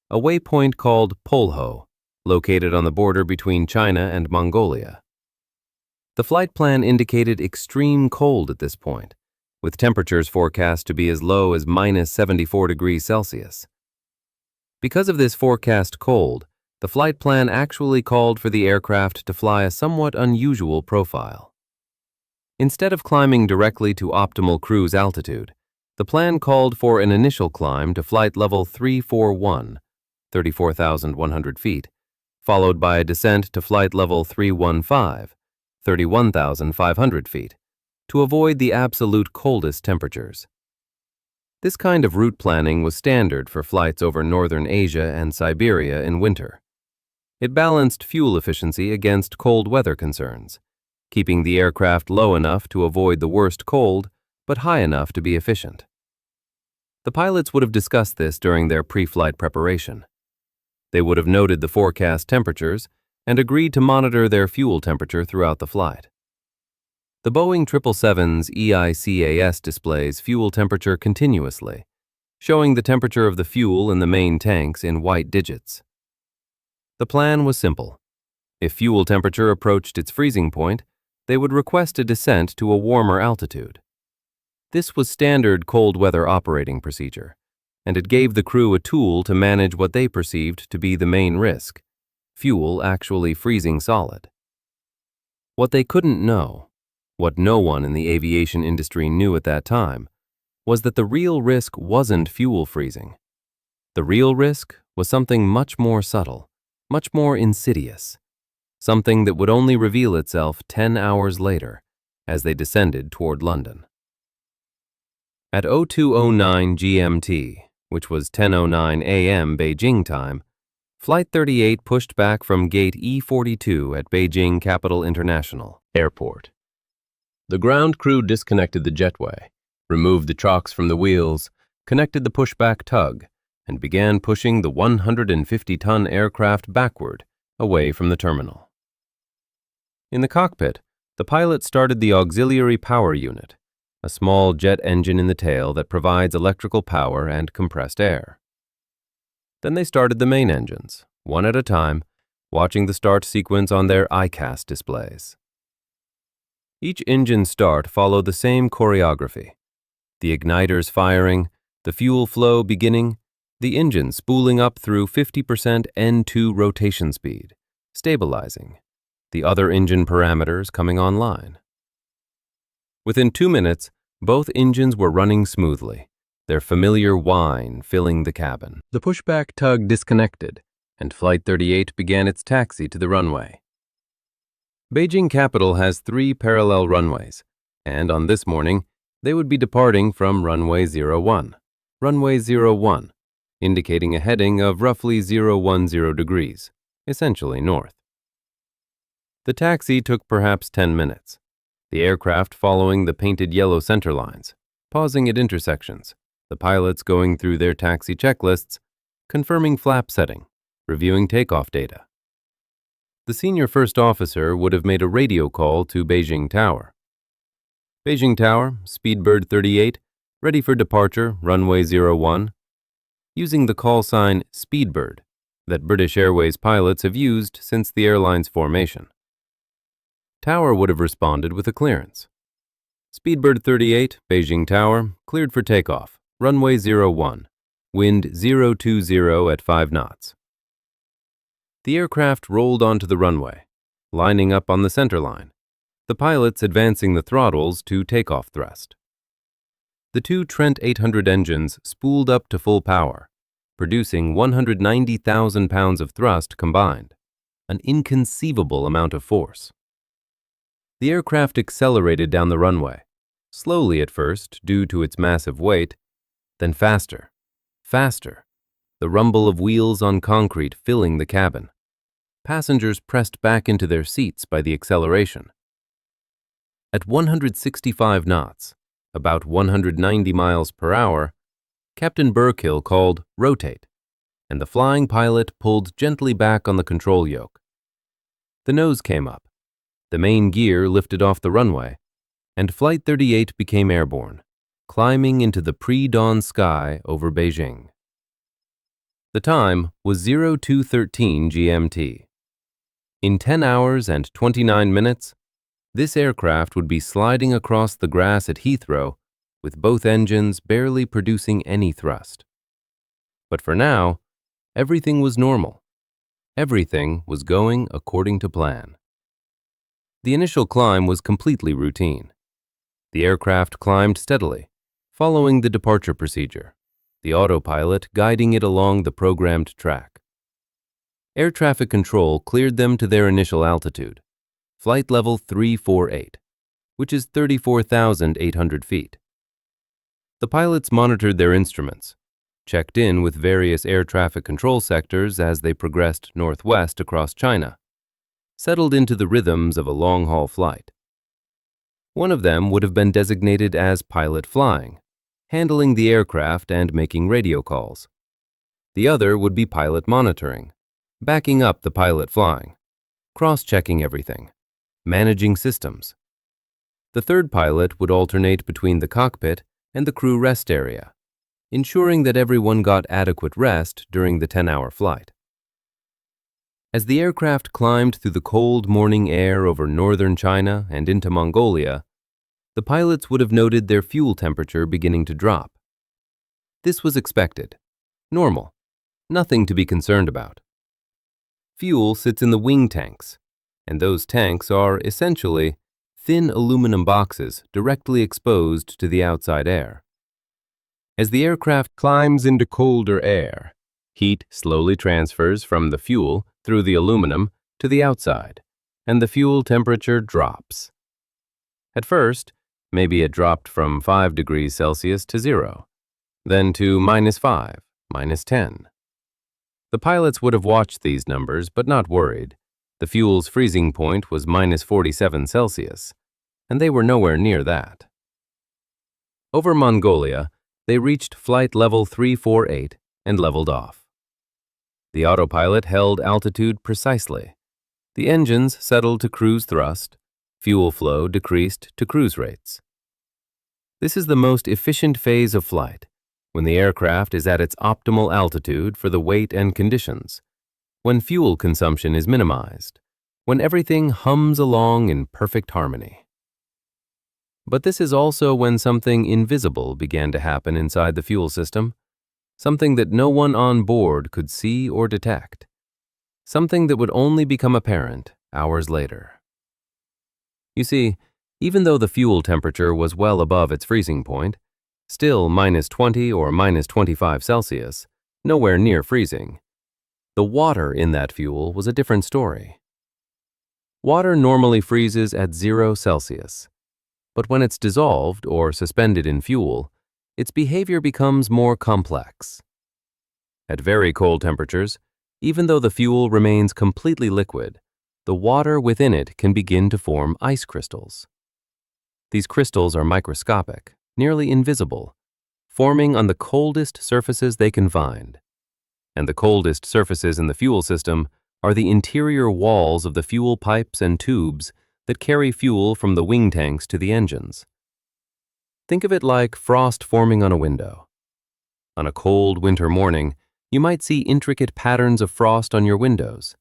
a waypoint called Polho, located on the border between China and Mongolia. The flight plan indicated extreme cold at this point, with temperatures forecast to be as low as -74°C. Because of this forecast cold, the flight plan actually called for the aircraft to fly a somewhat unusual profile. Instead of climbing directly to optimal cruise altitude, The plan called for an initial climb to flight level 341, 34,100 feet, followed by a descent to flight level 315, 31,500 feet, to avoid the absolute coldest temperatures. This kind of route planning was standard for flights over northern Asia and Siberia in winter. It balanced fuel efficiency against cold weather concerns, keeping the aircraft low enough to avoid the worst cold, but high enough to be efficient. The pilots would have discussed this during their pre-flight preparation. They would have noted the forecast temperatures and agreed to monitor their fuel temperature throughout the flight. The Boeing 777's EICAS displays fuel temperature continuously, showing the temperature of the fuel in the main tanks in white digits. The plan was simple. If fuel temperature approached its freezing point, they would request a descent to a warmer altitude. This was standard cold weather operating procedure, and it gave the crew a tool to manage what they perceived to be the main risk, fuel actually freezing solid. What they couldn't know, what no one in the aviation industry knew at that time, was that the real risk wasn't fuel freezing. The real risk was something much more subtle, much more insidious, something that would only reveal itself 10 hours later as they descended toward London. At 0209 GMT, which was 10:09 a.m. Beijing time, Flight 38 pushed back from gate E42 at Beijing Capital International Airport. The ground crew disconnected the jetway, removed the chocks from the wheels, connected the pushback tug, and began pushing the 150-ton aircraft backward, away from the terminal. In the cockpit, the pilot started the auxiliary power unit, a small jet engine in the tail that provides electrical power and compressed air. Then they started the main engines, one at a time, watching the start sequence on their ICAS displays. Each engine start followed the same choreography: the igniters firing, the fuel flow beginning, the engine spooling up through 50% N2 rotation speed, stabilizing, the other engine parameters coming online. Within 2 minutes, both engines were running smoothly, their familiar whine filling the cabin. The pushback tug disconnected, and Flight 38 began its taxi to the runway. Beijing Capital has 3 parallel runways, and on this morning, they would be departing from runway 01. Runway 01, indicating a heading of roughly 010 degrees, essentially north. The taxi took perhaps 10 minutes, the aircraft following the painted yellow center lines, pausing at intersections, the pilots going through their taxi checklists, confirming flap setting, reviewing takeoff data. The senior first officer would have made a radio call to Beijing Tower. Beijing Tower, Speedbird 38, ready for departure, runway 01, using the call sign Speedbird that British Airways pilots have used since the airline's formation. Tower would have responded with a clearance. Speedbird 38, Beijing Tower, cleared for takeoff, runway 01, wind 020 at 5 knots. The aircraft rolled onto the runway, lining up on the center line, the pilots advancing the throttles to takeoff thrust. The 2 Trent 800 engines spooled up to full power, producing 190,000 pounds of thrust combined, an inconceivable amount of force. The aircraft accelerated down the runway, slowly at first due to its massive weight, then faster, faster, the rumble of wheels on concrete filling the cabin. Passengers pressed back into their seats by the acceleration. At 165 knots, about 190 miles per hour, Captain Burkill called "rotate," and the flying pilot pulled gently back on the control yoke. The nose came up, the main gear lifted off the runway, and Flight 38 became airborne, climbing into the pre-dawn sky over Beijing. The time was 0213 GMT. In 10 hours and 29 minutes, this aircraft would be sliding across the grass at Heathrow with both engines barely producing any thrust. But for now, everything was normal. Everything was going according to plan. The initial climb was completely routine. The aircraft climbed steadily, following the departure procedure, the autopilot guiding it along the programmed track. Air traffic control cleared them to their initial altitude, flight level 348, which is 34,800 feet. The pilots monitored their instruments, checked in with various air traffic control sectors as they progressed northwest across China, settled into the rhythms of a long-haul flight. One of them would have been designated as pilot flying, handling the aircraft and making radio calls. The other would be pilot monitoring, backing up the pilot flying, cross-checking everything, managing systems. The third pilot would alternate between the cockpit and the crew rest area, ensuring that everyone got adequate rest during the 10-hour flight. As the aircraft climbed through the cold morning air over northern China and into Mongolia, the pilots would have noted their fuel temperature beginning to drop. This was expected, normal, nothing to be concerned about. Fuel sits in the wing tanks, and those tanks are essentially thin aluminum boxes directly exposed to the outside air. As the aircraft climbs into colder air, heat slowly transfers from the fuel through the aluminum to the outside, and the fuel temperature drops. At first, maybe it dropped from 5 degrees Celsius to 0, then to -5, -10. The pilots would have watched these numbers but not worried. The fuel's freezing point was -47 Celsius, and they were nowhere near that. Over Mongolia, they reached flight level 348 and leveled off. The autopilot held altitude precisely. The engines settled to cruise thrust. Fuel flow decreased to cruise rates. This is the most efficient phase of flight, when the aircraft is at its optimal altitude for the weight and conditions, when fuel consumption is minimized, when everything hums along in perfect harmony. But this is also when something invisible began to happen inside the fuel system, something that no one on board could see or detect, something that would only become apparent hours later. You see, even though the fuel temperature was well above its freezing point, still -20 or -25 Celsius, nowhere near freezing, the water in that fuel was a different story. Water normally freezes at 0 Celsius, but when it's dissolved or suspended in fuel, its behavior becomes more complex. At very cold temperatures, even though the fuel remains completely liquid, the water within it can begin to form ice crystals. These crystals are microscopic, nearly invisible, forming on the coldest surfaces they can find. And the coldest surfaces in the fuel system are the interior walls of the fuel pipes and tubes that carry fuel from the wing tanks to the engines. Think of it like frost forming on a window. On a cold winter morning, you might see intricate patterns of frost on your windows,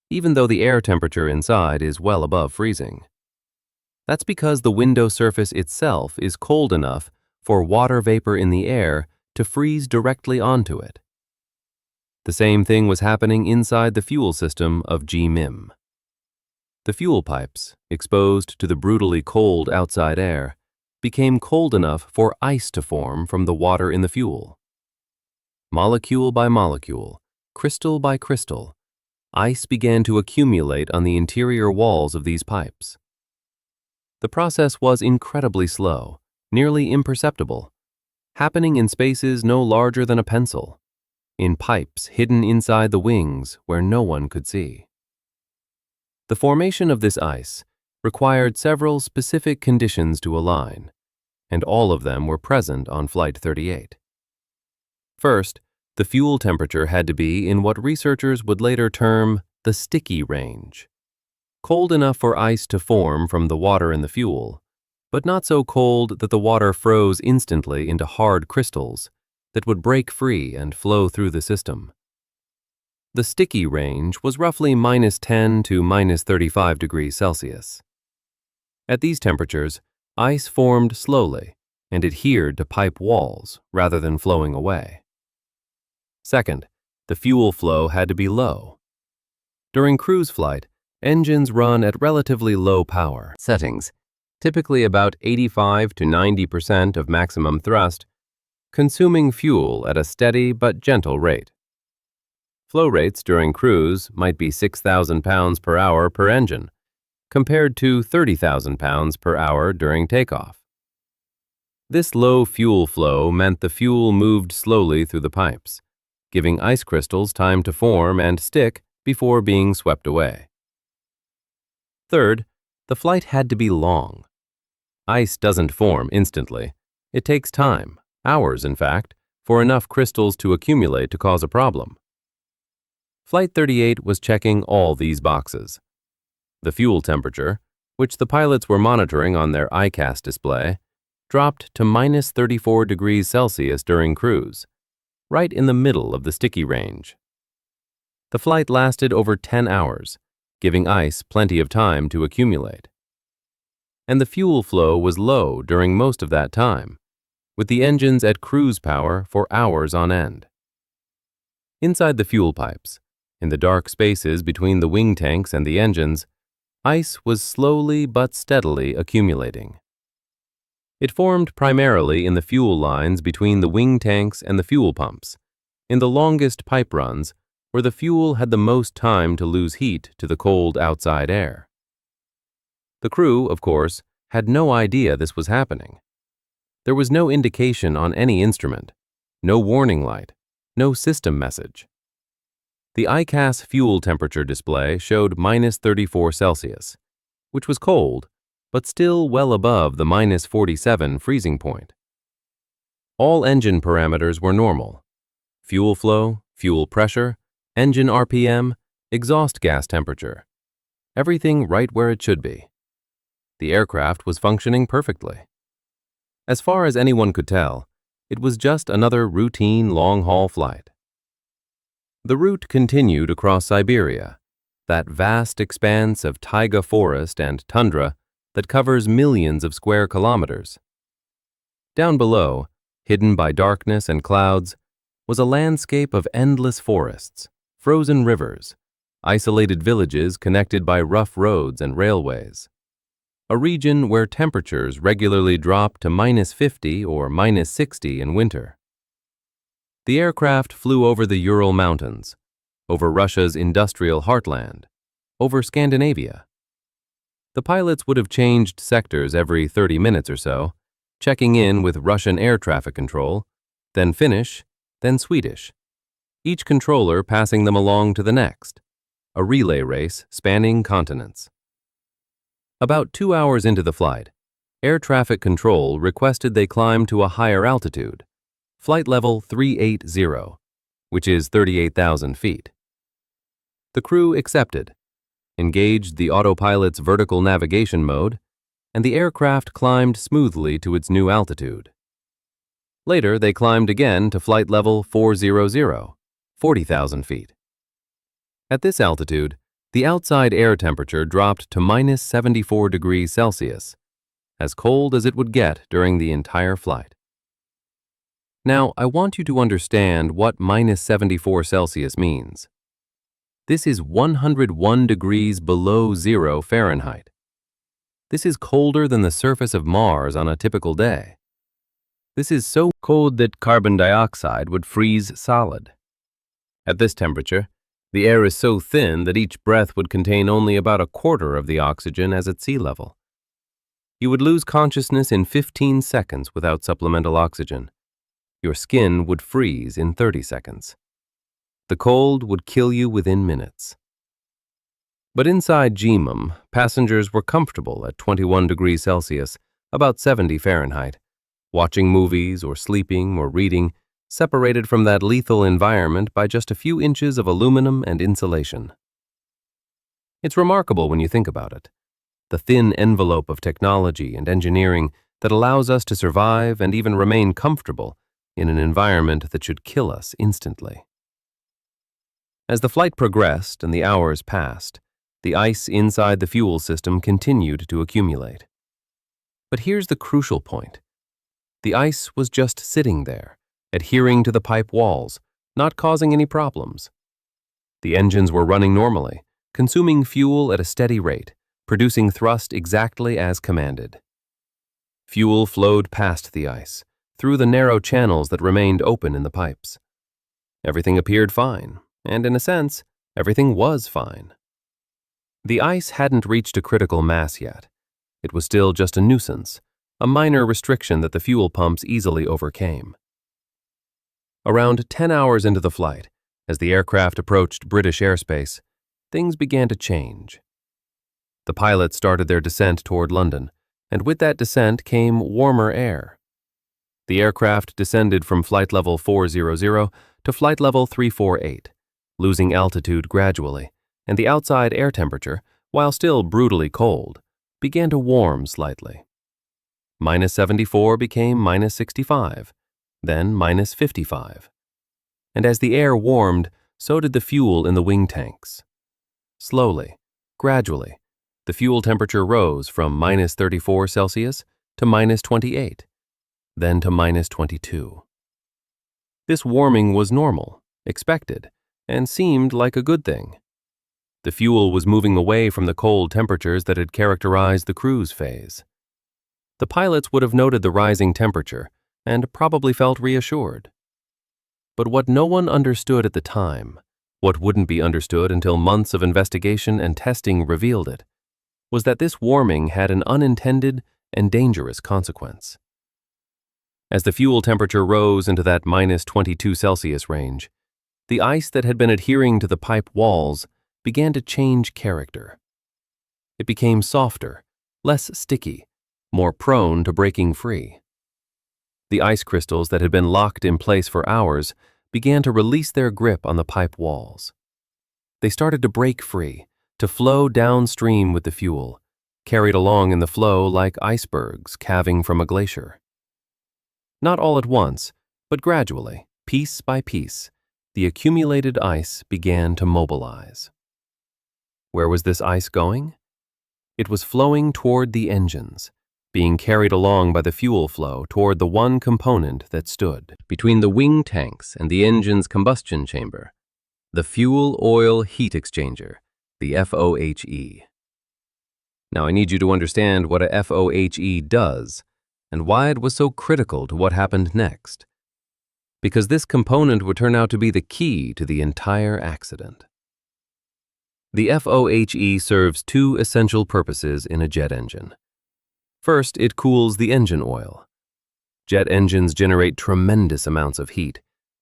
even though the air temperature inside is well above freezing. That's because the window surface itself is cold enough for water vapor in the air to freeze directly onto it. The same thing was happening inside the fuel system of GMIM. The fuel pipes, exposed to the brutally cold outside air, became cold enough for ice to form from the water in the fuel. Molecule by molecule, crystal by crystal, ice began to accumulate on the interior walls of these pipes. The process was incredibly slow, nearly imperceptible, happening in spaces no larger than a pencil, in pipes hidden inside the wings where no one could see. The formation of this ice required several specific conditions to align, and all of them were present on Flight 38. First, the fuel temperature had to be in what researchers would later term the sticky range, cold enough for ice to form from the water in the fuel, but not so cold that the water froze instantly into hard crystals that would break free and flow through the system. The sticky range was roughly -10 to -35 degrees Celsius. At these temperatures, ice formed slowly and adhered to pipe walls rather than flowing away. Second, the fuel flow had to be low. During cruise flight, engines run at relatively low power settings typically about 85 to 90% of maximum thrust, consuming fuel at a steady but gentle rate. Flow rates during cruise might be 6,000 pounds per hour per engine, compared to 30,000 pounds per hour during takeoff. This low fuel flow meant the fuel moved slowly through the pipes, giving ice crystals time to form and stick before being swept away. Third, the flight had to be long. Ice doesn't form instantly. It takes time, hours in fact, for enough crystals to accumulate to cause a problem. Flight 38 was checking all these boxes. The fuel temperature, which the pilots were monitoring on their ICAS display, dropped to minus 34 degrees Celsius during cruise, right in the middle of the sticky range. The flight lasted over 10 hours, giving ice plenty of time to accumulate. And the fuel flow was low during most of that time, with the engines at cruise power for hours on end. Inside the fuel pipes, in the dark spaces between the wing tanks and the engines, ice was slowly but steadily accumulating. It formed primarily in the fuel lines between the wing tanks and the fuel pumps, in the longest pipe runs where the fuel had the most time to lose heat to the cold outside air. The crew, of course, had no idea this was happening. There was no indication on any instrument, no warning light, no system message. The ICAS fuel temperature display showed minus 34 Celsius, which was cold, but still well above the minus 47 freezing point. All engine parameters were normal: fuel flow, fuel pressure, engine RPM, exhaust gas temperature. Everything right where it should be. The aircraft was functioning perfectly. As far as anyone could tell, it was just another routine long-haul flight. The route continued across Siberia, that vast expanse of taiga forest and tundra that covers millions of square kilometers. Down below, hidden by darkness and clouds, was a landscape of endless forests, frozen rivers, isolated villages connected by rough roads and railways. A region where temperatures regularly drop to minus 50 or minus 60 in winter. The aircraft flew over the Ural Mountains, over Russia's industrial heartland, over Scandinavia. The pilots would have changed sectors every 30 minutes or so, checking in with Russian air traffic control, then Finnish, then Swedish, each controller passing them along to the next, a relay race spanning continents. About 2 hours into the flight, air traffic control requested they climb to a higher altitude, flight level 380, which is 38,000 feet. The crew accepted, engaged the autopilot's vertical navigation mode, and the aircraft climbed smoothly to its new altitude. Later, they climbed again to flight level 400, 40,000 feet. At this altitude, the outside air temperature dropped to minus 74 degrees Celsius, as cold as it would get during the entire flight. Now, I want you to understand what minus 74 Celsius means. This is 101 degrees below 0 Fahrenheit. This is colder than the surface of Mars on a typical day. This is so cold that carbon dioxide would freeze solid. At this temperature, the air is so thin that each breath would contain only about a quarter of the oxygen as at sea level. You would lose consciousness in 15 seconds without supplemental oxygen. Your skin would freeze in 30 seconds. The cold would kill you within minutes. But inside GMOM, passengers were comfortable at 21 degrees Celsius, about 70 Fahrenheit, watching movies or sleeping or reading, separated from that lethal environment by just a few inches of aluminum and insulation. It's remarkable when you think about it, the thin envelope of technology and engineering that allows us to survive and even remain comfortable in an environment that should kill us instantly. As the flight progressed and the hours passed, the ice inside the fuel system continued to accumulate. But here's the crucial point. The ice was just sitting there, adhering to the pipe walls, not causing any problems. The engines were running normally, consuming fuel at a steady rate, producing thrust exactly as commanded. Fuel flowed past the ice, through the narrow channels that remained open in the pipes. Everything appeared fine, and in a sense, everything was fine. The ice hadn't reached a critical mass yet. It was still just a nuisance, a minor restriction that the fuel pumps easily overcame. Around 10 hours into the flight, as the aircraft approached British airspace, things began to change. The pilots started their descent toward London, and with that descent came warmer air. The aircraft descended from flight level 400 to flight level 348, losing altitude gradually, and the outside air temperature, while still brutally cold, began to warm slightly. -74 became -65, then -55. And as the air warmed, so did the fuel in the wing tanks. Slowly, gradually, the fuel temperature rose from -34 Celsius to -28, then to -22. This warming was normal, expected, and seemed like a good thing. The fuel was moving away from the cold temperatures that had characterized the cruise phase. The pilots would have noted the rising temperature and probably felt reassured. But what no one understood at the time, what wouldn't be understood until months of investigation and testing revealed it, was that this warming had an unintended and dangerous consequence. As the fuel temperature rose into that -22 Celsius range, the ice that had been adhering to the pipe walls began to change character. It became softer, less sticky, more prone to breaking free. The ice crystals that had been locked in place for hours began to release their grip on the pipe walls. They started to break free, to flow downstream with the fuel, carried along in the flow like icebergs calving from a glacier. Not all at once, but gradually, piece by piece, the accumulated ice began to mobilize. Where was this ice going? It was flowing toward the engines, being carried along by the fuel flow toward the one component that stood between the wing tanks and the engine's combustion chamber, the fuel oil heat exchanger, the FOHE. Now I need you to understand what a FOHE does and why it was so critical to what happened next, because this component would turn out to be the key to the entire accident. The FOHE serves two essential purposes in a jet engine. First, it cools the engine oil. Jet engines generate tremendous amounts of heat.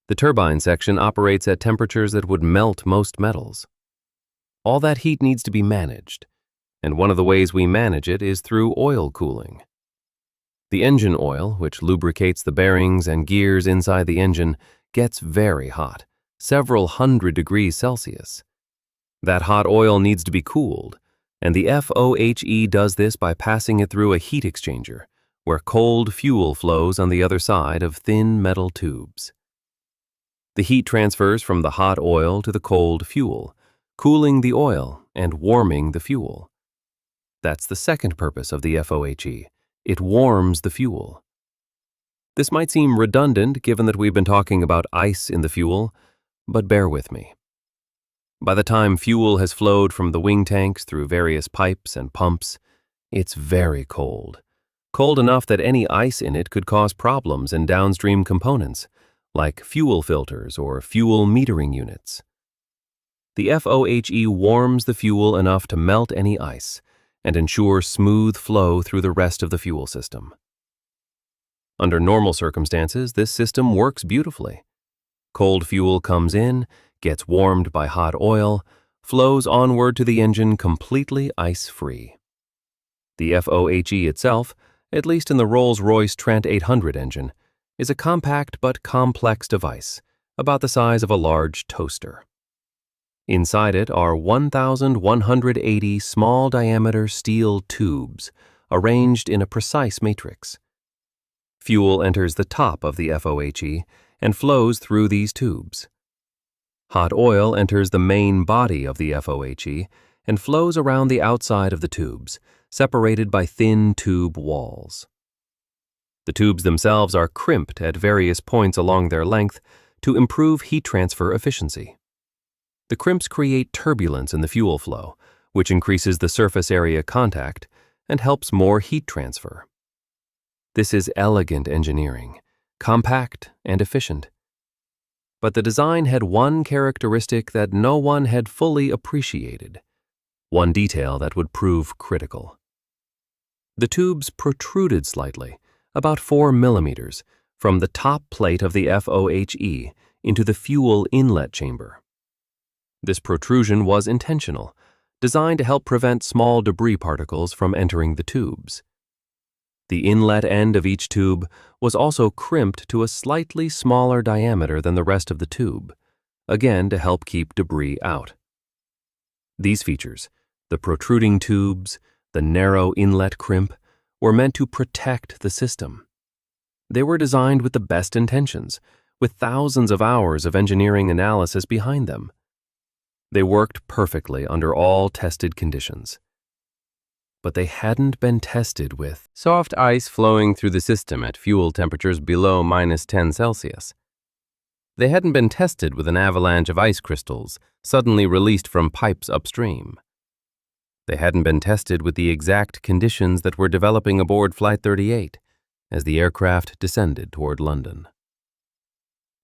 The turbine section operates at temperatures that would melt most metals. All that heat needs to be managed, and one of the ways we manage it is through oil cooling. The engine oil, which lubricates the bearings and gears inside the engine, gets very hot, several hundred degrees Celsius. That hot oil needs to be cooled, and the FOHE does this by passing it through a heat exchanger, where cold fuel flows on the other side of thin metal tubes. The heat transfers from the hot oil to the cold fuel, cooling the oil and warming the fuel. That's the second purpose of the FOHE. It warms the fuel. This might seem redundant given that we've been talking about ice in the fuel, but bear with me. By the time fuel has flowed from the wing tanks through various pipes and pumps, it's very cold. Cold enough that any ice in it could cause problems in downstream components, like fuel filters or fuel metering units. The FOHE warms the fuel enough to melt any ice and ensure smooth flow through the rest of the fuel system. Under normal circumstances, this system works beautifully. Cold fuel comes in, gets warmed by hot oil, flows onward to the engine completely ice-free. The FOHE itself, at least in the Rolls-Royce Trent 800 engine, is a compact but complex device, about the size of a large toaster. Inside it are 1,180 small-diameter steel tubes, arranged in a precise matrix. Fuel enters the top of the FOHE and flows through these tubes. Hot oil enters the main body of the FOHE and flows around the outside of the tubes, separated by thin tube walls. The tubes themselves are crimped at various points along their length to improve heat transfer efficiency. The crimps create turbulence in the fuel flow, which increases the surface area contact and helps more heat transfer. This is elegant engineering, compact and efficient. But the design had one characteristic that no one had fully appreciated, one detail that would prove critical. The tubes protruded slightly, about 4 millimeters, from the top plate of the FOHE into the fuel inlet chamber. This protrusion was intentional, designed to help prevent small debris particles from entering the tubes. The inlet end of each tube was also crimped to a slightly smaller diameter than the rest of the tube, again to help keep debris out. These features, the protruding tubes, the narrow inlet crimp, were meant to protect the system. They were designed with the best intentions, with thousands of hours of engineering analysis behind them. They worked perfectly under all tested conditions. But they hadn't been tested with soft ice flowing through the system at fuel temperatures below -10 Celsius. They hadn't been tested with an avalanche of ice crystals suddenly released from pipes upstream. They hadn't been tested with the exact conditions that were developing aboard Flight 38 as the aircraft descended toward London.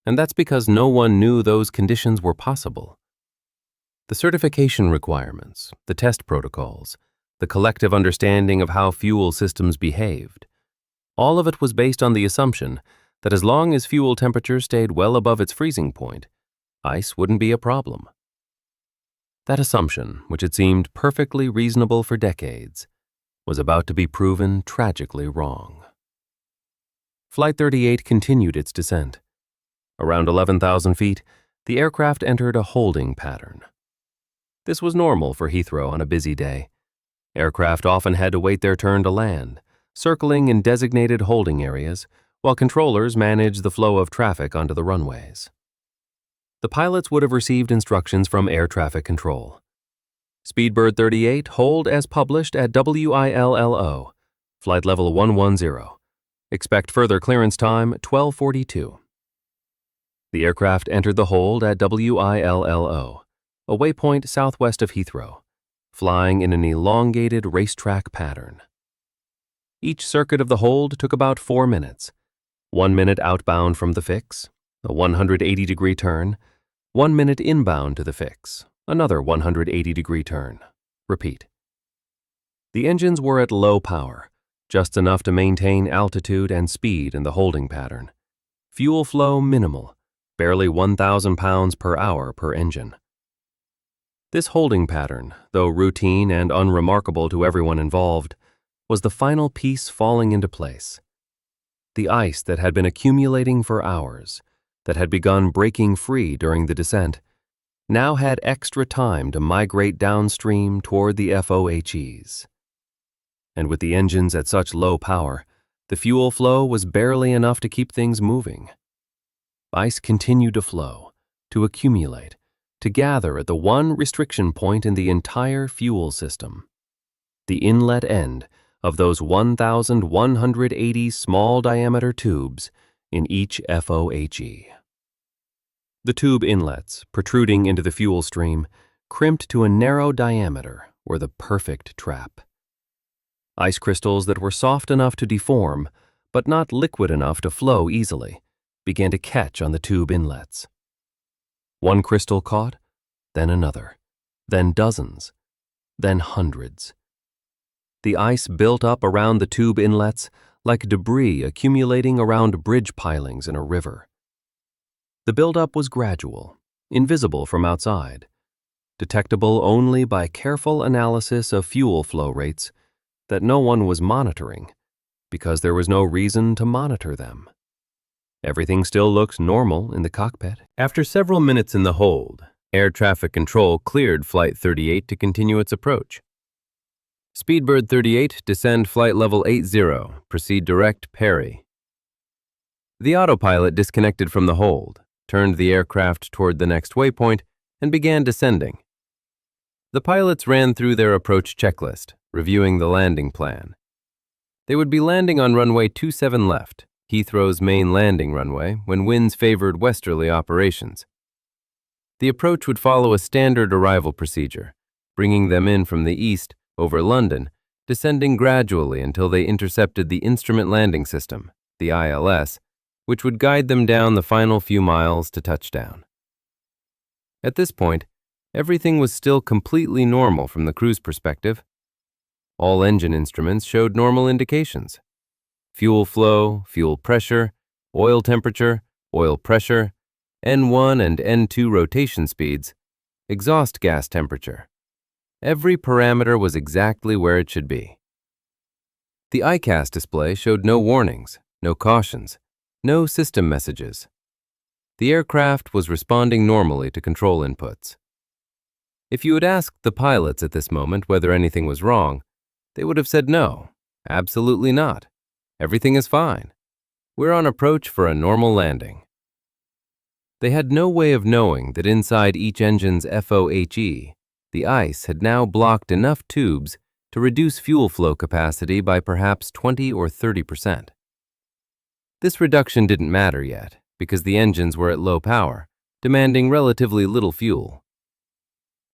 And that's because no one knew those conditions were possible. The certification requirements, the test protocols, the collective understanding of how fuel systems behaved, all of it was based on the assumption that as long as fuel temperature stayed well above its freezing point, ice wouldn't be a problem. That assumption, which had seemed perfectly reasonable for decades, was about to be proven tragically wrong. Flight 38 continued its descent. Around 11,000 feet, the aircraft entered a holding pattern. This was normal for Heathrow on a busy day. Aircraft often had to wait their turn to land, circling in designated holding areas, while controllers managed the flow of traffic onto the runways. The pilots would have received instructions from air traffic control. Speedbird 38, hold as published at WILLO, flight level 110. Expect further clearance time 12:42. The aircraft entered the hold at WILLO, a waypoint southwest of Heathrow, flying in an elongated racetrack pattern. Each circuit of the hold took about 4 minutes. 1 minute outbound from the fix, a 180-degree turn, 1 minute inbound to the fix, another 180-degree turn. Repeat. The engines were at low power, just enough to maintain altitude and speed in the holding pattern. Fuel flow minimal, barely 1,000 pounds per hour per engine. This holding pattern, though routine and unremarkable to everyone involved, was the final piece falling into place. The ice that had been accumulating for hours, that had begun breaking free during the descent, now had extra time to migrate downstream toward the FOHEs. And with the engines at such low power, the fuel flow was barely enough to keep things moving. Ice continued to flow, to accumulate, to gather at the one restriction point in the entire fuel system, the inlet end of those 1,180 small diameter tubes in each FOHE. The tube inlets, protruding into the fuel stream, crimped to a narrow diameter, were the perfect trap. Ice crystals that were soft enough to deform, but not liquid enough to flow easily, began to catch on the tube inlets. One crystal caught, then another, then dozens, then hundreds. The ice built up around the tube inlets like debris accumulating around bridge pilings in a river. The buildup was gradual, invisible from outside, detectable only by careful analysis of fuel flow rates that no one was monitoring because there was no reason to monitor them. Everything still looked normal in the cockpit. After several minutes in the hold, air traffic control cleared Flight 38 to continue its approach. Speedbird 38, descend flight level 80, proceed direct Perry. The autopilot disconnected from the hold, turned the aircraft toward the next waypoint, and began descending. The pilots ran through their approach checklist, reviewing the landing plan. They would be landing on runway 27 left, Heathrow's main landing runway, when winds favored westerly operations. The approach would follow a standard arrival procedure, bringing them in from the east over London descending gradually until they intercepted the Instrument Landing System, the ILS, which would guide them down the final few miles to touchdown. At this point, everything was still completely normal from the crew's perspective. All engine instruments showed normal indications: fuel flow, fuel pressure, oil temperature, oil pressure, N1 and N2 rotation speeds, exhaust gas temperature. Every parameter was exactly where it should be. The ICAS display showed no warnings, no cautions, no system messages. The aircraft was responding normally to control inputs. If you had asked the pilots at this moment whether anything was wrong, they would have said no, absolutely not. Everything is fine. We're on approach for a normal landing. They had no way of knowing that inside each engine's FOHE, the ice had now blocked enough tubes to reduce fuel flow capacity by perhaps 20 or 30%. This reduction didn't matter yet because the engines were at low power, demanding relatively little fuel.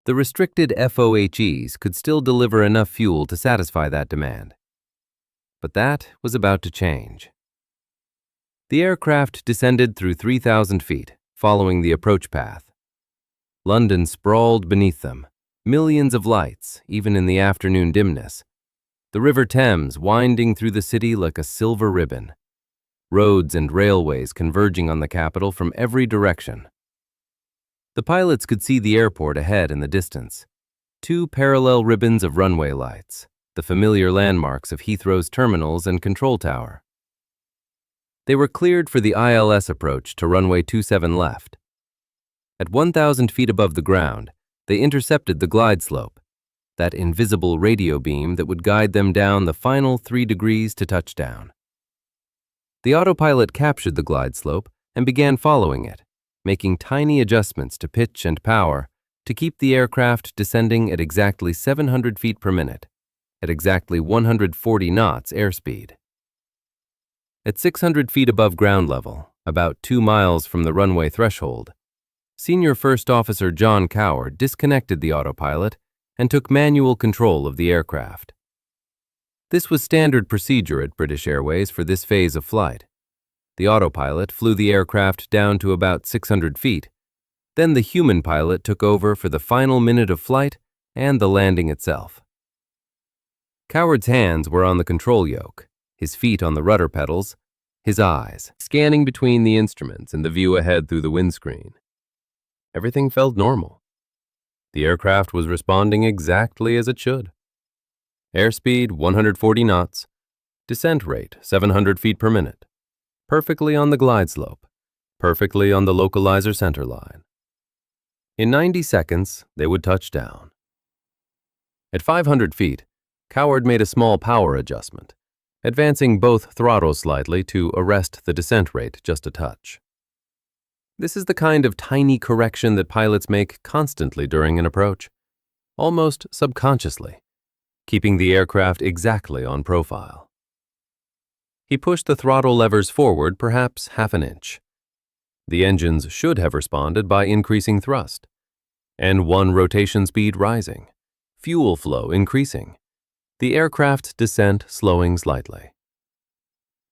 The restricted FOHEs could still deliver enough fuel to satisfy that demand. But that was about to change. The aircraft descended through 3,000 feet, following the approach path. London sprawled beneath them, millions of lights, even in the afternoon dimness. The River Thames winding through the city like a silver ribbon. Roads and railways converging on the capital from every direction. The pilots could see the airport ahead in the distance. 2 parallel ribbons of runway lights, the familiar landmarks of Heathrow's terminals and control tower. They were cleared for the ILS approach to runway 27 left. At 1,000 feet above the ground, they intercepted the glide slope, that invisible radio beam that would guide them down the final 3 degrees to touchdown. The autopilot captured the glide slope and began following it, making tiny adjustments to pitch and power to keep the aircraft descending at exactly 700 feet per minute, at exactly 140 knots airspeed. At 600 feet above ground level, about 2 miles from the runway threshold, Senior First Officer John Coward disconnected the autopilot and took manual control of the aircraft. This was standard procedure at British Airways for this phase of flight. The autopilot flew the aircraft down to about 600 feet. Then the human pilot took over for the final minute of flight and the landing itself. Coward's hands were on the control yoke, his feet on the rudder pedals, his eyes scanning between the instruments and the view ahead through the windscreen. Everything felt normal. The aircraft was responding exactly as it should. Airspeed 140 knots, descent rate 700 feet per minute, perfectly on the glide slope, perfectly on the localizer center line. In 90 seconds, they would touch down. At 500 feet, Coward made a small power adjustment, advancing both throttles slightly to arrest the descent rate just a touch. This is the kind of tiny correction that pilots make constantly during an approach, almost subconsciously, keeping the aircraft exactly on profile. He pushed the throttle levers forward perhaps half an inch. The engines should have responded by increasing thrust, N1 rotation speed rising, fuel flow increasing, the aircraft's descent slowing slightly.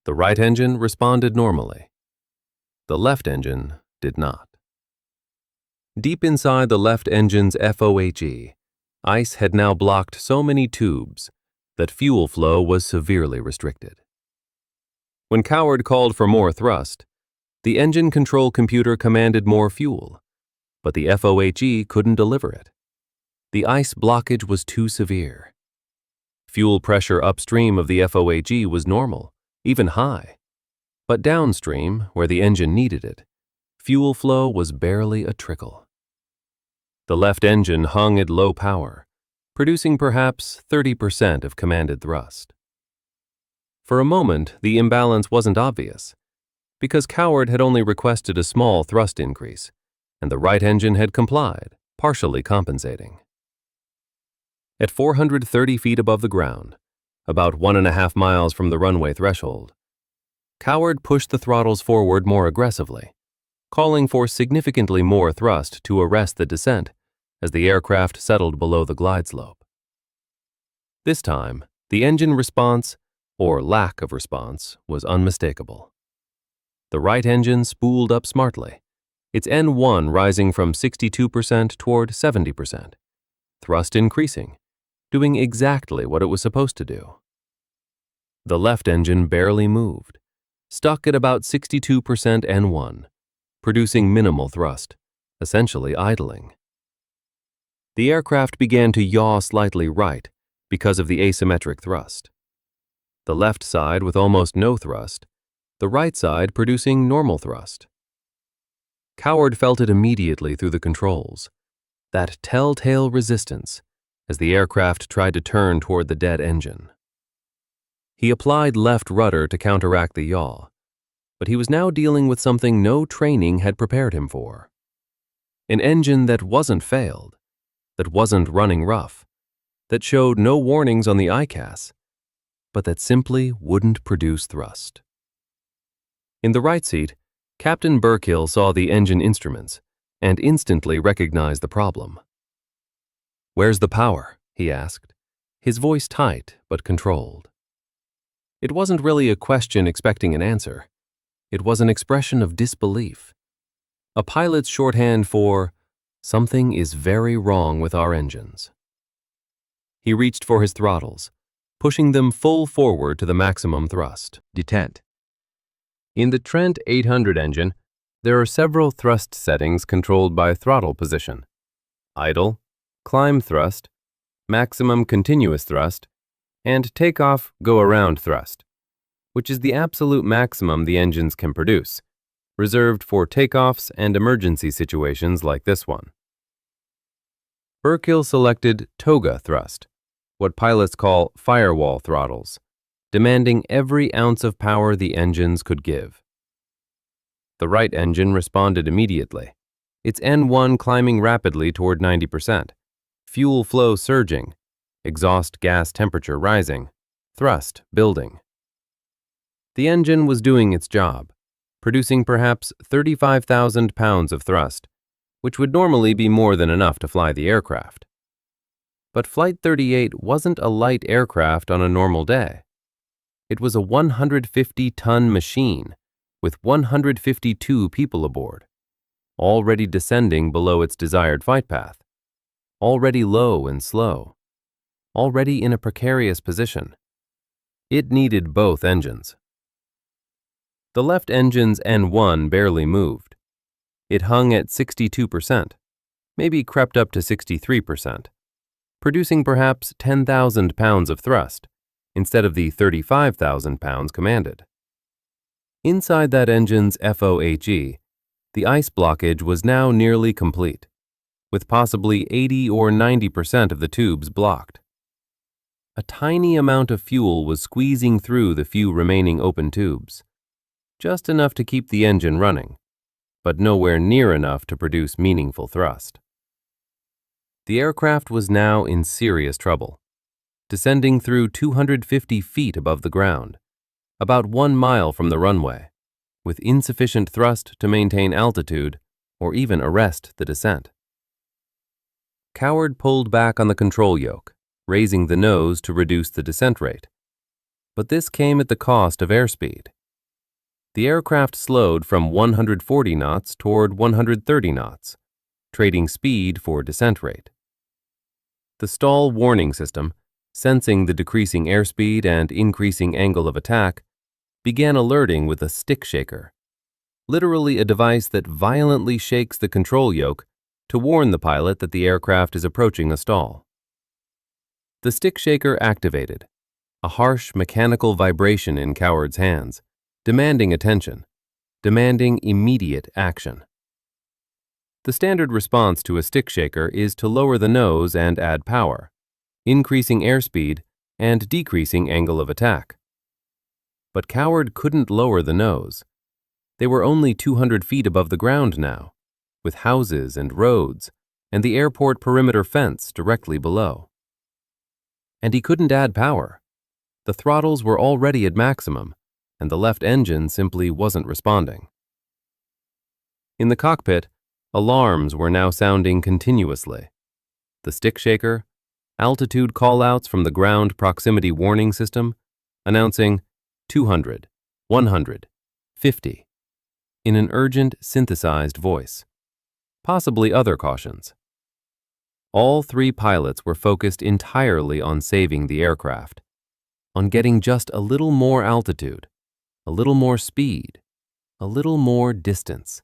The right engine responded normally. The left engine did not. Deep inside the left engine's FOHE, ice had now blocked so many tubes that fuel flow was severely restricted. When Coward called for more thrust, the engine control computer commanded more fuel, but the FOHE couldn't deliver it. The ice blockage was too severe. Fuel pressure upstream of the FOHE was normal, even high, but downstream, where the engine needed it, fuel flow was barely a trickle. The left engine hung at low power, producing perhaps 30% of commanded thrust. For a moment, the imbalance wasn't obvious, because Coward had only requested a small thrust increase, and the right engine had complied, partially compensating. At 430 feet above the ground, about 1.5 miles from the runway threshold, Coward pushed the throttles forward more aggressively, calling for significantly more thrust to arrest the descent as the aircraft settled below the glide slope. This time, The engine response, or lack of response, was unmistakable. The right engine spooled up smartly, its N1 rising from 62% toward 70%, thrust increasing, doing exactly what it was supposed to do. The left engine barely moved, stuck at about 62% N1, producing minimal thrust, essentially idling. The aircraft began to yaw slightly right because of the asymmetric thrust. The left side with almost no thrust, the right side producing normal thrust. Coward felt it immediately through the controls, that telltale resistance as the aircraft tried to turn toward the dead engine. He applied left rudder to counteract the yaw, but he was now dealing with something no training had prepared him for. An engine that wasn't failed, that wasn't running rough, that showed no warnings on the ICAS, but that simply wouldn't produce thrust. In the right seat, Captain Burkill saw the engine instruments and instantly recognized the problem. "Where's the power?" he asked, his voice tight but controlled. It wasn't really a question expecting an answer. It was an expression of disbelief. A pilot's shorthand for, "Something is very wrong with our engines." He reached for his throttles, pushing them full forward to the maximum thrust. Detent. In the Trent 800 engine, there are several thrust settings controlled by throttle position: idle, climb thrust, maximum continuous thrust, and takeoff go-around thrust, which is the absolute maximum the engines can produce, reserved for takeoffs and emergency situations like this one. Burkill selected toga thrust, what pilots call firewall throttles, demanding every ounce of power the engines could give. The right engine responded immediately, its N1 climbing rapidly toward 90%, fuel flow surging, exhaust gas temperature rising, thrust building. The engine was doing its job, producing perhaps 35,000 pounds of thrust, which would normally be more than enough to fly the aircraft. But Flight 38 wasn't a light aircraft on a normal day. It was a 150-ton machine with 152 people aboard, already descending below its desired flight path, already low and slow, already in a precarious position. It needed both engines. The left engine's N1 barely moved. It hung at 62%, maybe crept up to 63%, producing perhaps 10,000 pounds of thrust instead of the 35,000 pounds commanded. Inside that engine's FOHE, the ice blockage was now nearly complete, with possibly 80 or 90% of the tubes blocked. A tiny amount of fuel was squeezing through the few remaining open tubes, just enough to keep the engine running, but nowhere near enough to produce meaningful thrust. The aircraft was now in serious trouble, descending through 250 feet above the ground, about 1 mile from the runway, with insufficient thrust to maintain altitude or even arrest the descent. Coward pulled back on the control yoke, raising the nose to reduce the descent rate. But this came at the cost of airspeed. The aircraft slowed from 140 knots toward 130 knots, trading speed for descent rate. The stall warning system, sensing the decreasing airspeed and increasing angle of attack, began alerting with a stick shaker, literally a device that violently shakes the control yoke to warn the pilot that the aircraft is approaching a stall. The stick shaker activated, a harsh mechanical vibration in Coward's hands, demanding attention, demanding immediate action. The standard response to a stick shaker is to lower the nose and add power, increasing airspeed and decreasing angle of attack. But Coward couldn't lower the nose. They were only 200 feet above the ground now, with houses and roads and the airport perimeter fence directly below. And he couldn't add power. The throttles were already at maximum, and the left engine simply wasn't responding. In the cockpit, alarms were now sounding continuously. The stick shaker, altitude callouts from the ground proximity warning system announcing 200, 100, 50 in an urgent, synthesized voice, possibly other cautions. All three pilots were focused entirely on saving the aircraft, on getting just a little more altitude, a little more speed, a little more distance,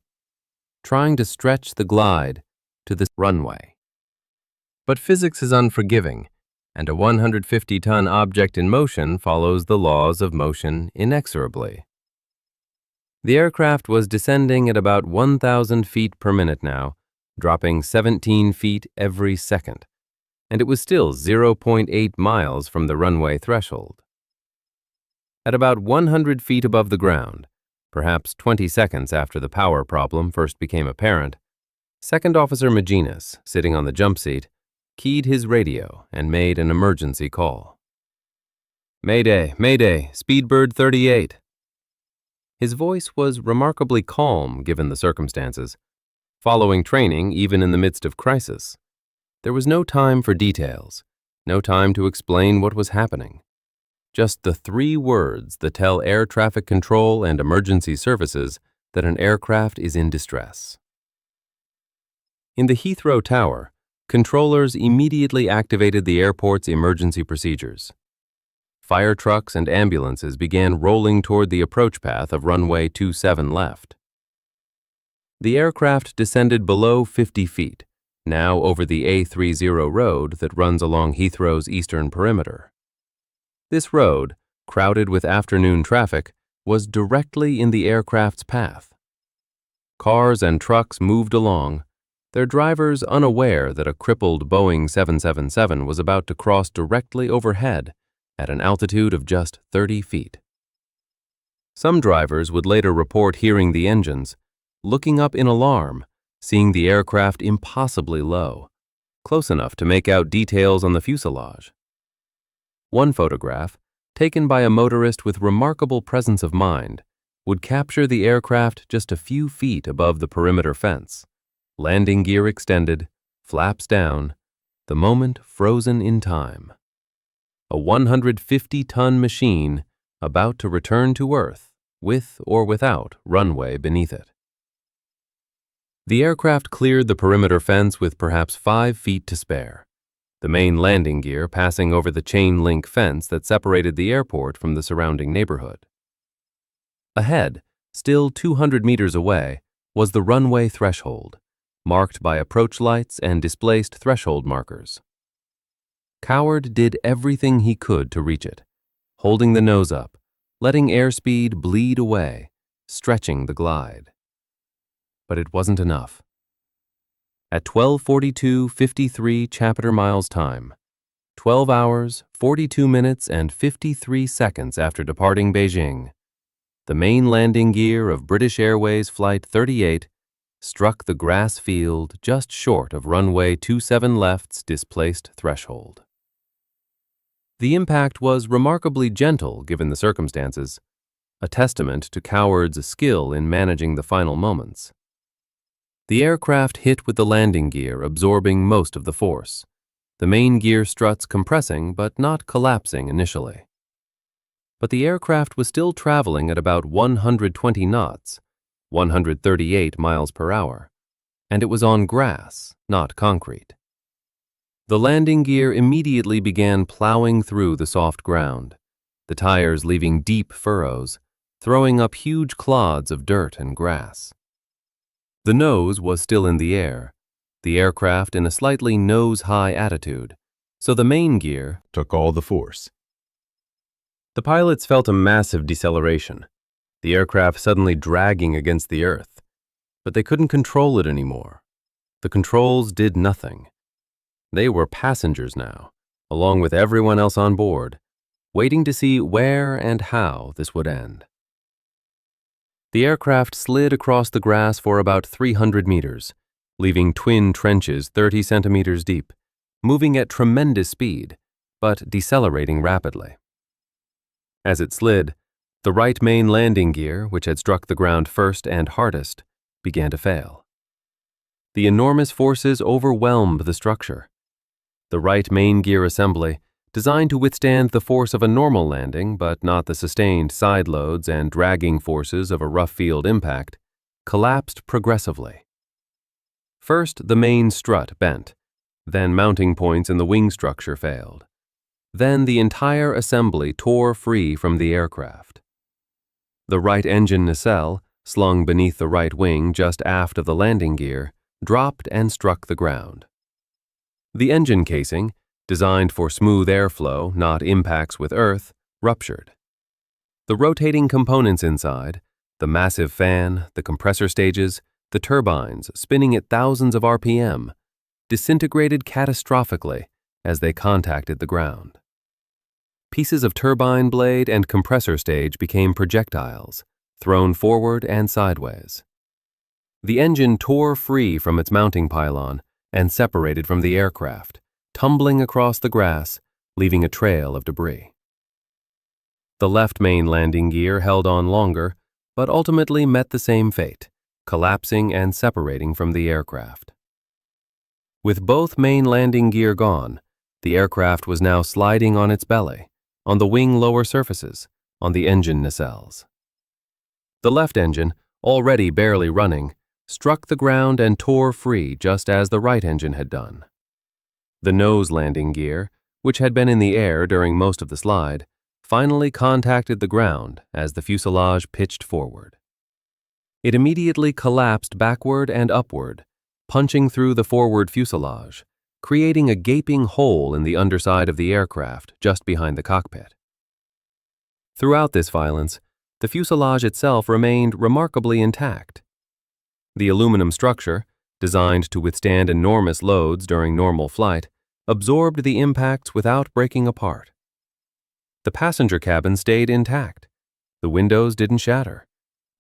trying to stretch the glide to the runway. But physics is unforgiving, and a 150-ton object in motion follows the laws of motion inexorably. The aircraft was descending at about 1,000 feet per minute now, dropping 17 feet every second, and it was still 0.8 miles from the runway threshold. At about 100 feet above the ground, perhaps 20 seconds after the power problem first became apparent, Second Officer Maginas, sitting on the jump seat, keyed his radio and made an emergency call. "Mayday, Mayday, Speedbird 38. His voice was remarkably calm given the circumstances. Following training, even in the midst of crisis, there was no time for details, no time to explain what was happening. Just the three words that tell air traffic control and emergency services that an aircraft is in distress. In the Heathrow Tower, controllers immediately activated the airport's emergency procedures. Fire trucks and ambulances began rolling toward the approach path of runway 27 left. The aircraft descended below 50 feet, now over the A30 road that runs along Heathrow's eastern perimeter. This road, crowded with afternoon traffic, was directly in the aircraft's path. Cars and trucks moved along, their drivers unaware that a crippled Boeing 777 was about to cross directly overhead at an altitude of just 30 feet. Some drivers would later report hearing the engines, looking up in alarm, seeing the aircraft impossibly low, close enough to make out details on the fuselage. One photograph, taken by a motorist with remarkable presence of mind, would capture the aircraft just a few feet above the perimeter fence, landing gear extended, flaps down, the moment frozen in time. A 150-ton machine about to return to Earth, with or without runway beneath it. The aircraft cleared the perimeter fence with perhaps 5 feet to spare, the main landing gear passing over the chain-link fence that separated the airport from the surrounding neighborhood. Ahead, still 200 meters away, was the runway threshold, marked by approach lights and displaced threshold markers. Coward did everything he could to reach it, holding the nose up, letting airspeed bleed away, stretching the glide. But it wasn't enough. At 12:42:53 chapter miles time, 12 hours, 42 minutes, and 53 seconds after departing Beijing, the main landing gear of British Airways Flight 38 struck the grass field just short of runway 27 left's displaced threshold. The impact was remarkably gentle given the circumstances, a testament to Coward's skill in managing the final moments. The aircraft hit with the landing gear absorbing most of the force, the main gear struts compressing but not collapsing initially. But the aircraft was still traveling at about 120 knots, 138 miles per hour, and it was on grass, not concrete. The landing gear immediately began plowing through the soft ground, the tires leaving deep furrows, throwing up huge clods of dirt and grass. The nose was still in the air, the aircraft in a slightly nose-high attitude, so the main gear took all the force. The pilots felt a massive deceleration, the aircraft suddenly dragging against the earth, but they couldn't control it anymore. The controls did nothing. They were passengers now, along with everyone else on board, waiting to see where and how this would end. The aircraft slid across the grass for about 300 meters, leaving twin trenches 30 centimeters deep, moving at tremendous speed, but decelerating rapidly. As it slid, the right main landing gear, which had struck the ground first and hardest, began to fail. The enormous forces overwhelmed the structure. The right main gear assembly, designed to withstand the force of a normal landing but not the sustained side loads and dragging forces of a rough field impact, collapsed progressively. First, the main strut bent, then mounting points in the wing structure failed. Then the entire assembly tore free from the aircraft. The right engine nacelle, slung beneath the right wing just aft of the landing gear, dropped and struck the ground. The engine casing, designed for smooth airflow, not impacts with Earth, ruptured. The rotating components inside, the massive fan, the compressor stages, the turbines spinning at thousands of RPM, disintegrated catastrophically as they contacted the ground. Pieces of turbine blade and compressor stage became projectiles, thrown forward and sideways. The engine tore free from its mounting pylon and separated from the aircraft, tumbling across the grass, leaving a trail of debris. The left main landing gear held on longer, but ultimately met the same fate, collapsing and separating from the aircraft. With both main landing gear gone, the aircraft was now sliding on its belly, on the wing lower surfaces, on the engine nacelles. The left engine, already barely running, struck the ground and tore free just as the right engine had done. The nose landing gear, which had been in the air during most of the slide, finally contacted the ground as the fuselage pitched forward. It immediately collapsed backward and upward, punching through the forward fuselage, creating a gaping hole in the underside of the aircraft just behind the cockpit. Throughout this violence, the fuselage itself remained remarkably intact. The aluminum structure, designed to withstand enormous loads during normal flight, absorbed the impacts without breaking apart. The passenger cabin stayed intact. The windows didn't shatter.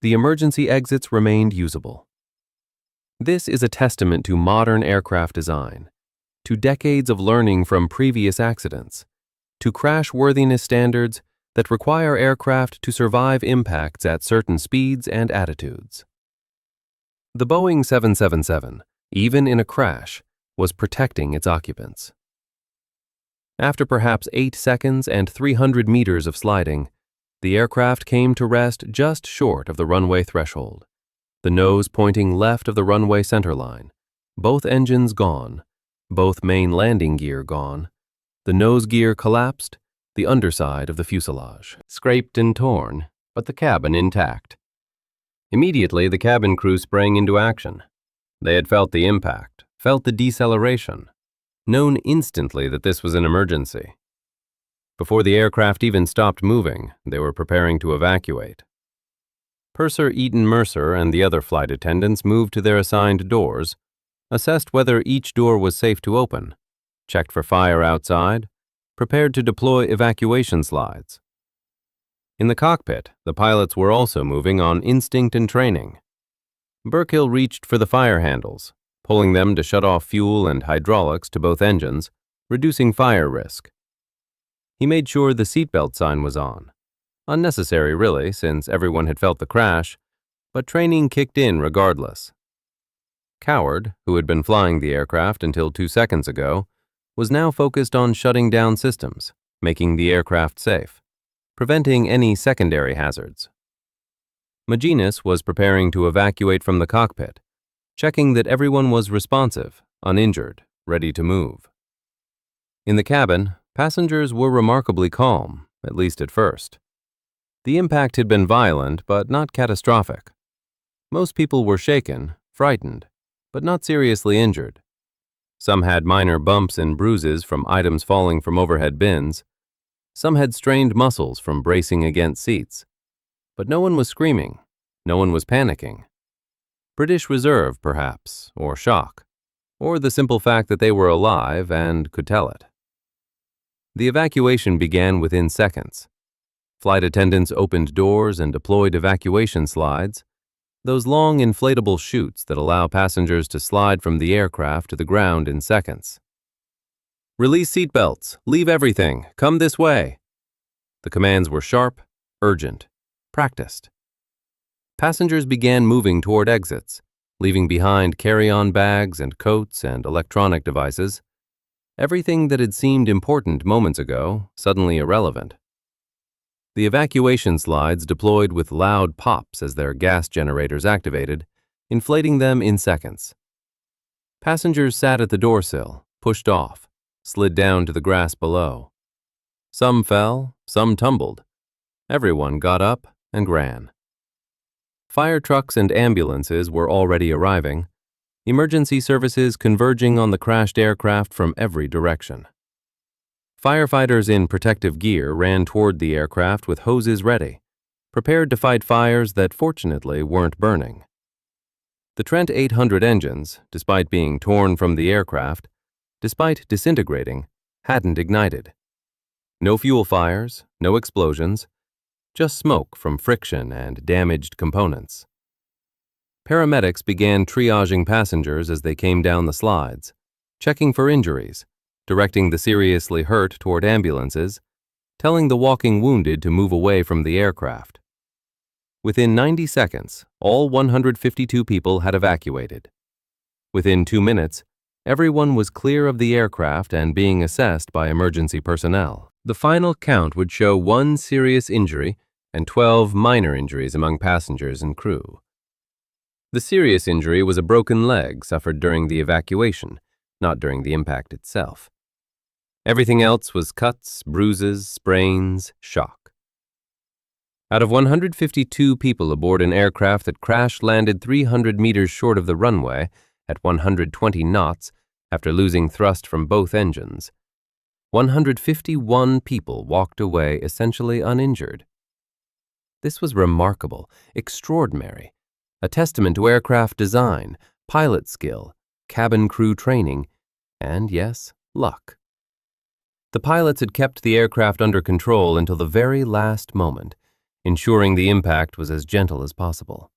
The emergency exits remained usable. This is a testament to modern aircraft design, to decades of learning from previous accidents, to crashworthiness standards that require aircraft to survive impacts at certain speeds and attitudes. The Boeing 777, even in a crash, was protecting its occupants. After perhaps 8 seconds and 300 meters of sliding, the aircraft came to rest just short of the runway threshold, the nose pointing left of the runway centerline, both engines gone, both main landing gear gone, the nose gear collapsed, the underside of the fuselage Scraped and torn, but the cabin intact. Immediately, the cabin crew sprang into action. They had felt the impact, felt the deceleration, known instantly that this was an emergency. Before the aircraft even stopped moving, they were preparing to evacuate. Purser Eaton Mercer and the other flight attendants moved to their assigned doors, assessed whether each door was safe to open, checked for fire outside, prepared to deploy evacuation slides. In the cockpit, the pilots were also moving on instinct and training. Burkill reached for the fire handles, pulling them to shut off fuel and hydraulics to both engines, reducing fire risk. He made sure the seatbelt sign was on. Unnecessary, really, since everyone had felt the crash, but training kicked in regardless. Coward, who had been flying the aircraft until 2 seconds ago, was now focused on shutting down systems, making the aircraft safe, preventing any secondary hazards. Maginas was preparing to evacuate from the cockpit, checking that everyone was responsive, uninjured, ready to move. In the cabin, passengers were remarkably calm, at least at first. The impact had been violent, but not catastrophic. Most people were shaken, frightened, but not seriously injured. Some had minor bumps and bruises from items falling from overhead bins. Some had strained muscles from bracing against seats. But no one was screaming. No one was panicking. British reserve, perhaps, or shock, or the simple fact that they were alive and could tell it. The evacuation began within seconds. Flight attendants opened doors and deployed evacuation slides, those long inflatable chutes that allow passengers to slide from the aircraft to the ground in seconds. Release seatbelts, leave everything, come this way. The commands were sharp, urgent, practiced. Passengers began moving toward exits, leaving behind carry-on bags and coats and electronic devices. Everything that had seemed important moments ago, suddenly irrelevant. The evacuation slides deployed with loud pops as their gas generators activated, inflating them in seconds. Passengers sat at the doorsill, pushed off, slid down to the grass below. Some fell, some tumbled. Everyone got up and ran. Fire trucks and ambulances were already arriving, emergency services converging on the crashed aircraft from every direction. Firefighters in protective gear ran toward the aircraft with hoses ready, prepared to fight fires that fortunately weren't burning. The Trent 800 engines, despite being torn from the aircraft, despite disintegrating, hadn't ignited. No fuel fires, no explosions, just smoke from friction and damaged components. Paramedics began triaging passengers as they came down the slides, checking for injuries, directing the seriously hurt toward ambulances, telling the walking wounded to move away from the aircraft. Within 90 seconds, all 152 people had evacuated. Within 2 minutes, everyone was clear of the aircraft and being assessed by emergency personnel. The final count would show 1 serious injury and 12 minor injuries among passengers and crew. The serious injury was a broken leg suffered during the evacuation, not during the impact itself. Everything else was cuts, bruises, sprains, shock. Out of 152 people aboard an aircraft that crash-landed 300 meters short of the runway at 120 knots after losing thrust from both engines, 151 people walked away essentially uninjured. This was remarkable, extraordinary, a testament to aircraft design, pilot skill, cabin crew training, and yes, luck. The pilots had kept the aircraft under control until the very last moment, ensuring the impact was as gentle as possible.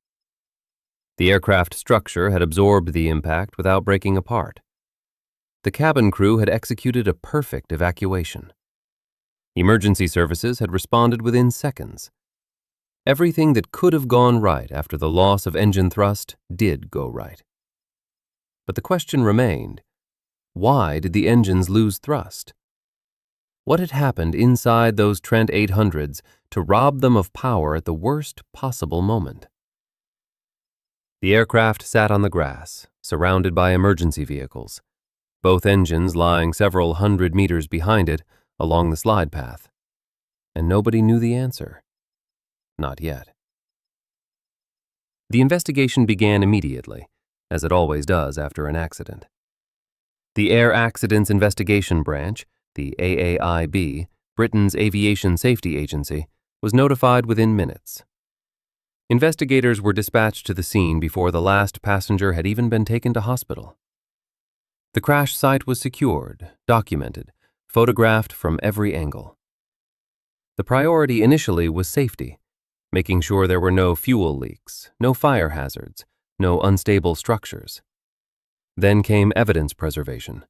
The aircraft structure had absorbed the impact without breaking apart. The cabin crew had executed a perfect evacuation. Emergency services had responded within seconds. Everything that could have gone right after the loss of engine thrust did go right. But the question remained, why did the engines lose thrust? What had happened inside those Trent 800s to rob them of power at the worst possible moment? The aircraft sat on the grass, surrounded by emergency vehicles, both engines lying several hundred meters behind it along the slide path. And nobody knew the answer. Not yet. The investigation began immediately, as it always does after an accident. The Air Accidents Investigation Branch, the AAIB, Britain's aviation safety agency, was notified within minutes. Investigators were dispatched to the scene before the last passenger had even been taken to hospital. The crash site was secured, documented, photographed from every angle. The priority initially was safety, making sure there were no fuel leaks, no fire hazards, no unstable structures. Then came evidence preservation.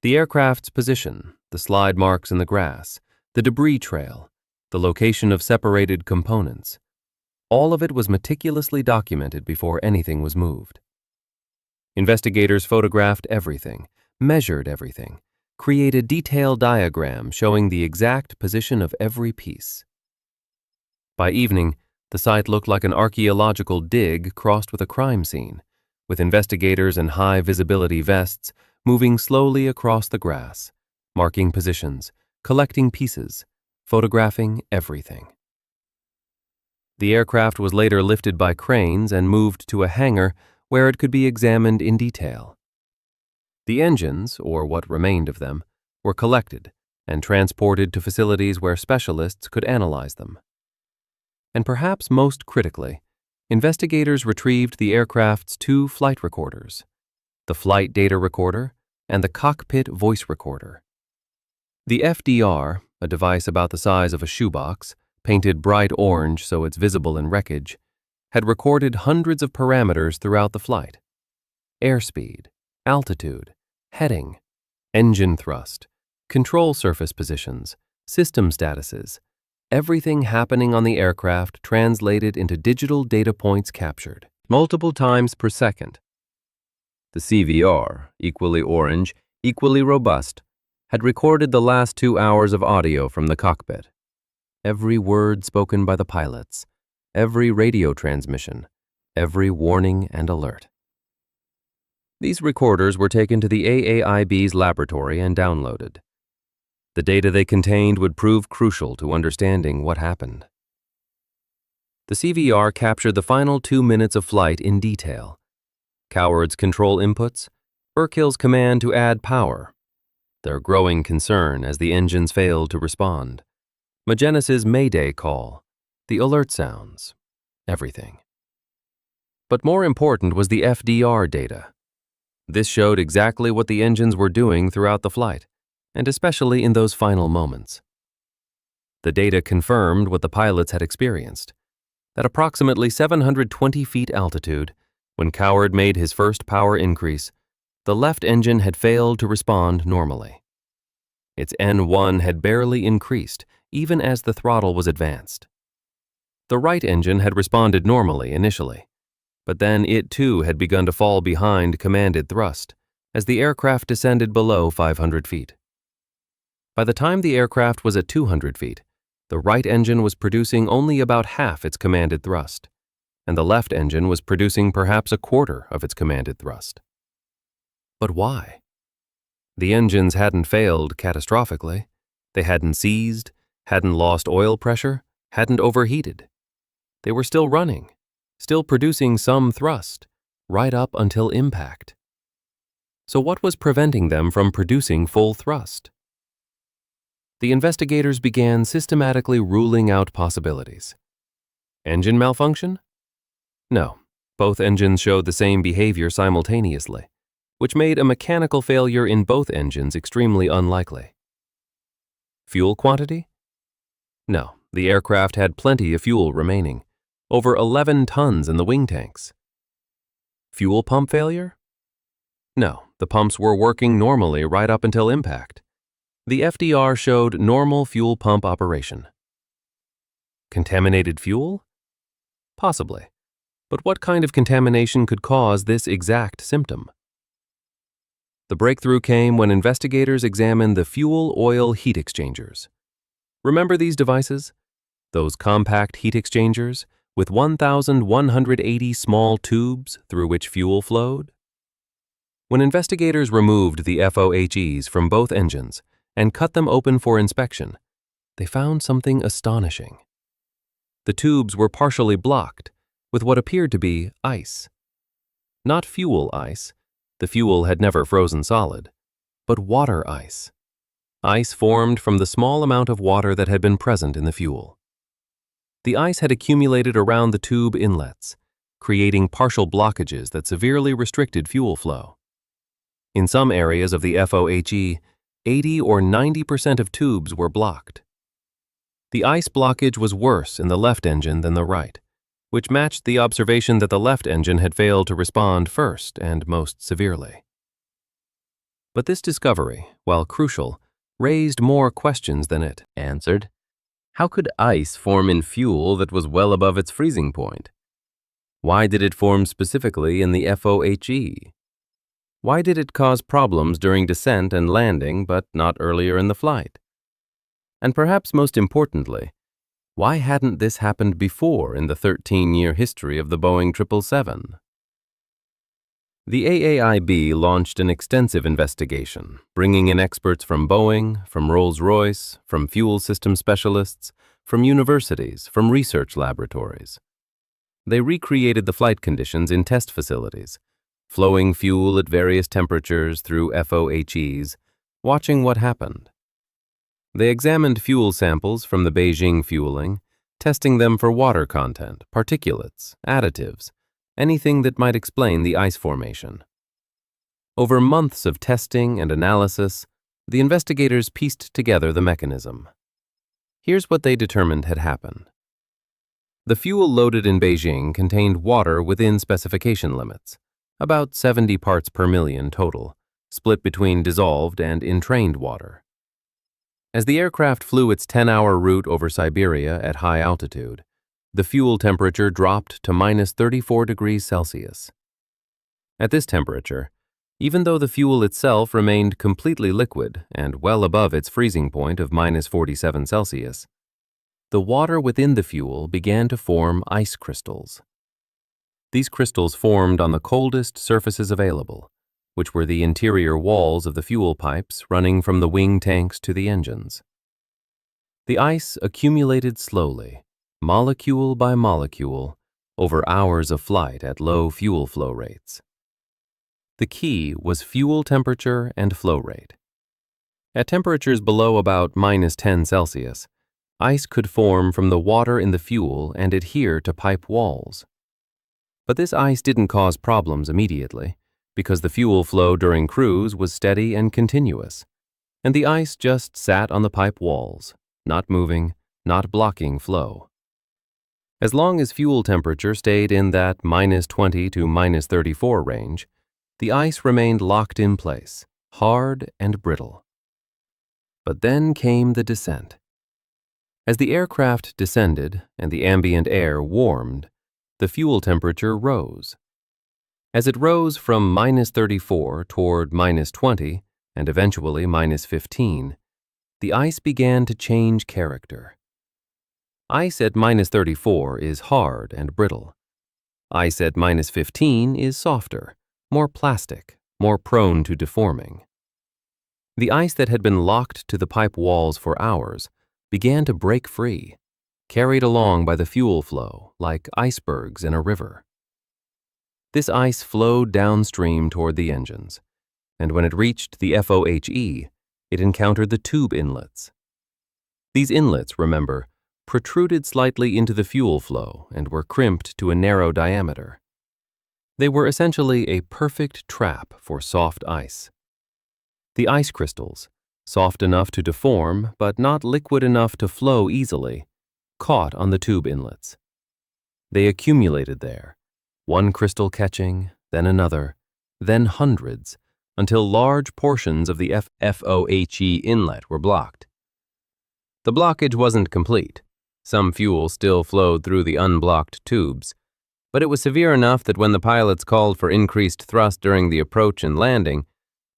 The aircraft's position, the slide marks in the grass, the debris trail, the location of separated components, all of it was meticulously documented before anything was moved. Investigators photographed everything, measured everything, created detailed diagrams showing the exact position of every piece. By evening, the site looked like an archaeological dig crossed with a crime scene, with investigators in high-visibility vests moving slowly across the grass, marking positions, collecting pieces, photographing everything. The aircraft was later lifted by cranes and moved to a hangar where it could be examined in detail. The engines, or what remained of them, were collected and transported to facilities where specialists could analyze them. And perhaps most critically, investigators retrieved the aircraft's 2 flight recorders, the flight data recorder and the cockpit voice recorder. The FDR, a device about the size of a shoebox, painted bright orange so it's visible in wreckage, had recorded hundreds of parameters throughout the flight: airspeed, altitude, heading, engine thrust, control surface positions, system statuses, everything happening on the aircraft translated into digital data points captured multiple times per second. The CVR, equally orange, equally robust, had recorded the last 2 hours of audio from the cockpit. Every word spoken by the pilots, every radio transmission, every warning and alert. These recorders were taken to the AAIB's laboratory and downloaded. The data they contained would prove crucial to understanding what happened. The CVR captured the final 2 minutes of flight in detail. Coward's control inputs, Burkill's command to add power, their growing concern as the engines failed to respond, Magennis's Mayday call, the alert sounds, everything. But more important was the FDR data. This showed exactly what the engines were doing throughout the flight, and especially in those final moments. The data confirmed what the pilots had experienced. At approximately 720 feet altitude, when Coward made his first power increase, the left engine had failed to respond normally. Its N1 had barely increased, even as the throttle was advanced. The right engine had responded normally initially, but then it too had begun to fall behind commanded thrust as the aircraft descended below 500 feet. By the time the aircraft was at 200 feet, the right engine was producing only about half its commanded thrust, and the left engine was producing perhaps a quarter of its commanded thrust. But why? The engines hadn't failed catastrophically. They hadn't seized, hadn't lost oil pressure, hadn't overheated. They were still running, still producing some thrust, right up until impact. So what was preventing them from producing full thrust? The investigators began systematically ruling out possibilities. Engine malfunction? No, both engines showed the same behavior simultaneously, which made a mechanical failure in both engines extremely unlikely. Fuel quantity? No, the aircraft had plenty of fuel remaining, over 11 tons in the wing tanks. Fuel pump failure? No, the pumps were working normally right up until impact. The FDR showed normal fuel pump operation. Contaminated fuel? Possibly. But what kind of contamination could cause this exact symptom? The breakthrough came when investigators examined the fuel-oil heat exchangers. Remember these devices? Those compact heat exchangers with 1,180 small tubes through which fuel flowed? When investigators removed the FOHEs from both engines and cut them open for inspection, they found something astonishing. The tubes were partially blocked with what appeared to be ice. Not fuel ice, the fuel had never frozen solid, but water ice. Ice formed from the small amount of water that had been present in the fuel. The ice had accumulated around the tube inlets, creating partial blockages that severely restricted fuel flow. In some areas of the FOHE, 80 or 90% of tubes were blocked. The ice blockage was worse in the left engine than the right, which matched the observation that the left engine had failed to respond first and most severely. But this discovery, while crucial, raised more questions than it answered. How could ice form in fuel that was well above its freezing point? Why did it form specifically in the FOHE? Why did it cause problems during descent and landing, but not earlier in the flight? And perhaps most importantly, why hadn't this happened before in the 13-year history of the Boeing 777? The AAIB launched an extensive investigation, bringing in experts from Boeing, from Rolls-Royce, from fuel system specialists, from universities, from research laboratories. They recreated the flight conditions in test facilities, flowing fuel at various temperatures through FOHEs, watching what happened. They examined fuel samples from the Beijing fueling, testing them for water content, particulates, additives, anything that might explain the ice formation. Over months of testing and analysis, the investigators pieced together the mechanism. Here's what they determined had happened. The fuel loaded in Beijing contained water within specification limits, about 70 parts per million total, split between dissolved and entrained water. As the aircraft flew its 10-hour route over Siberia at high altitude, the fuel temperature dropped to -34 degrees Celsius. At this temperature, Even though the fuel itself remained completely liquid and well above its freezing point of -47°C, the water within the fuel began to form ice crystals. These crystals formed on the coldest surfaces available, which were the interior walls of the fuel pipes running from the wing tanks to the engines. The ice accumulated slowly, molecule by molecule, over hours of flight at low fuel flow rates. The key was fuel temperature and flow rate. At temperatures below about -10°C, ice could form from the water in the fuel and adhere to pipe walls. But this ice didn't cause problems immediately, because the fuel flow during cruise was steady and continuous, and the ice just sat on the pipe walls, not moving, not blocking flow. As long as fuel temperature stayed in that -20 to -34 range, the ice remained locked in place, hard and brittle. But then came the descent. As the aircraft descended and the ambient air warmed, the fuel temperature rose. As it rose from -34 toward -20 and eventually -15, the ice began to change character. Ice at -34 is hard and brittle. Ice at -15 is softer, more plastic, more prone to deforming. The ice that had been locked to the pipe walls for hours began to break free, carried along by the fuel flow like icebergs in a river. This ice flowed downstream toward the engines, and when it reached the FOHE, it encountered the tube inlets. These inlets, remember, protruded slightly into the fuel flow and were crimped to a narrow diameter. They were essentially a perfect trap for soft ice. The ice crystals, soft enough to deform but not liquid enough to flow easily, caught on the tube inlets. They accumulated there, one crystal catching, then another, then hundreds, until large portions of the FOHE inlet were blocked. The blockage wasn't complete. Some fuel still flowed through the unblocked tubes, but it was severe enough that when the pilots called for increased thrust during the approach and landing,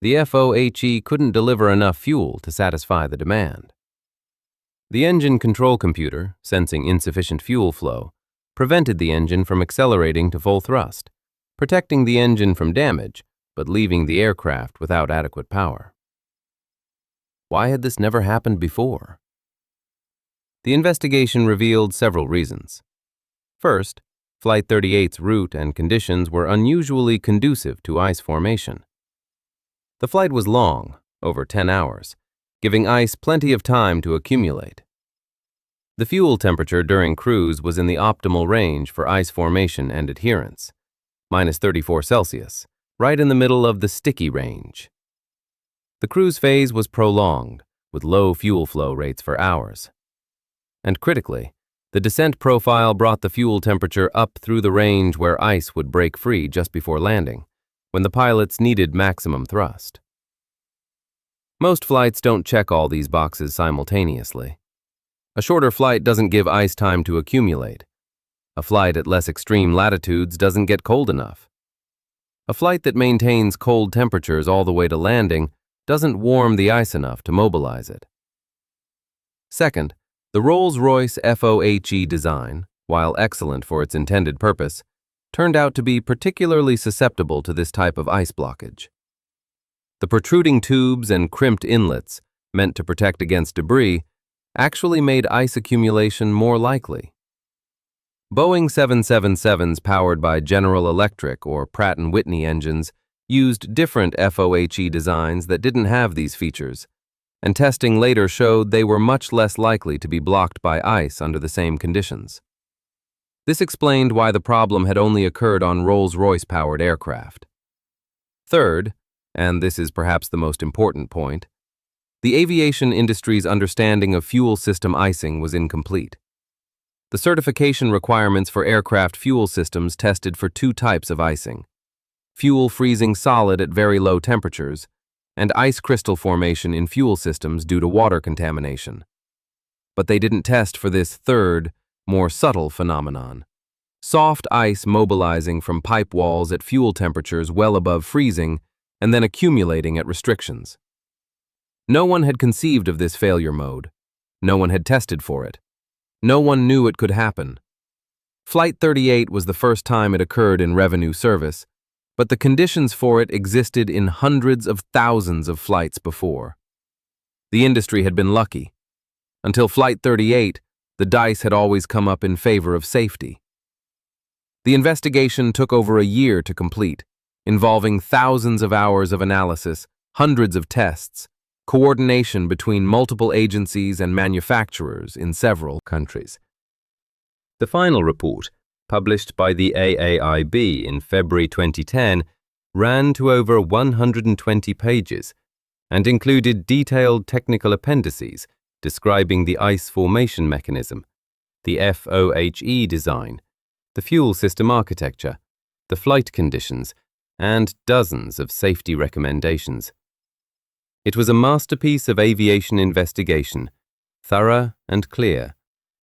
the FOHE couldn't deliver enough fuel to satisfy the demand. The engine control computer, sensing insufficient fuel flow, prevented the engine from accelerating to full thrust, protecting the engine from damage, but leaving the aircraft without adequate power. Why had this never happened before? The investigation revealed several reasons. First, Flight 38's route and conditions were unusually conducive to ice formation. The flight was long, over 10 hours, giving ice plenty of time to accumulate. The fuel temperature during cruise was in the optimal range for ice formation and adherence, -34°C, right in the middle of the sticky range. The cruise phase was prolonged, with low fuel flow rates for hours. And critically, the descent profile brought the fuel temperature up through the range where ice would break free just before landing, when the pilots needed maximum thrust. Most flights don't check all these boxes simultaneously. A shorter flight doesn't give ice time to accumulate. A flight at less extreme latitudes doesn't get cold enough. A flight that maintains cold temperatures all the way to landing doesn't warm the ice enough to mobilize it. Second, the Rolls-Royce FOHE design, while excellent for its intended purpose, turned out to be particularly susceptible to this type of ice blockage. The protruding tubes and crimped inlets, meant to protect against debris, actually made ice accumulation more likely. Boeing 777s powered by General Electric or Pratt & Whitney engines used different FOHE designs that didn't have these features, and testing later showed they were much less likely to be blocked by ice under the same conditions. This explained why the problem had only occurred on Rolls-Royce-powered aircraft. Third, and this is perhaps the most important point, the aviation industry's understanding of fuel system icing was incomplete. The certification requirements for aircraft fuel systems tested for two types of icing: fuel freezing solid at very low temperatures, and ice crystal formation in fuel systems due to water contamination. But they didn't test for this third, more subtle phenomenon: soft ice mobilizing from pipe walls at fuel temperatures well above freezing and then accumulating at restrictions. No one had conceived of this failure mode. No one had tested for it. No one knew it could happen. Flight 38 was the first time it occurred in revenue service, but the conditions for it existed in hundreds of thousands of flights before. The industry had been lucky. Until Flight 38, the dice had always come up in favor of safety. The investigation took over a year to complete, involving thousands of hours of analysis, hundreds of tests, coordination between multiple agencies and manufacturers in several countries. The final report, published by the AAIB in February 2010, ran to over 120 pages and included detailed technical appendices describing the ice formation mechanism, the FOHE design, the fuel system architecture, the flight conditions, and dozens of safety recommendations. It was a masterpiece of aviation investigation, thorough and clear,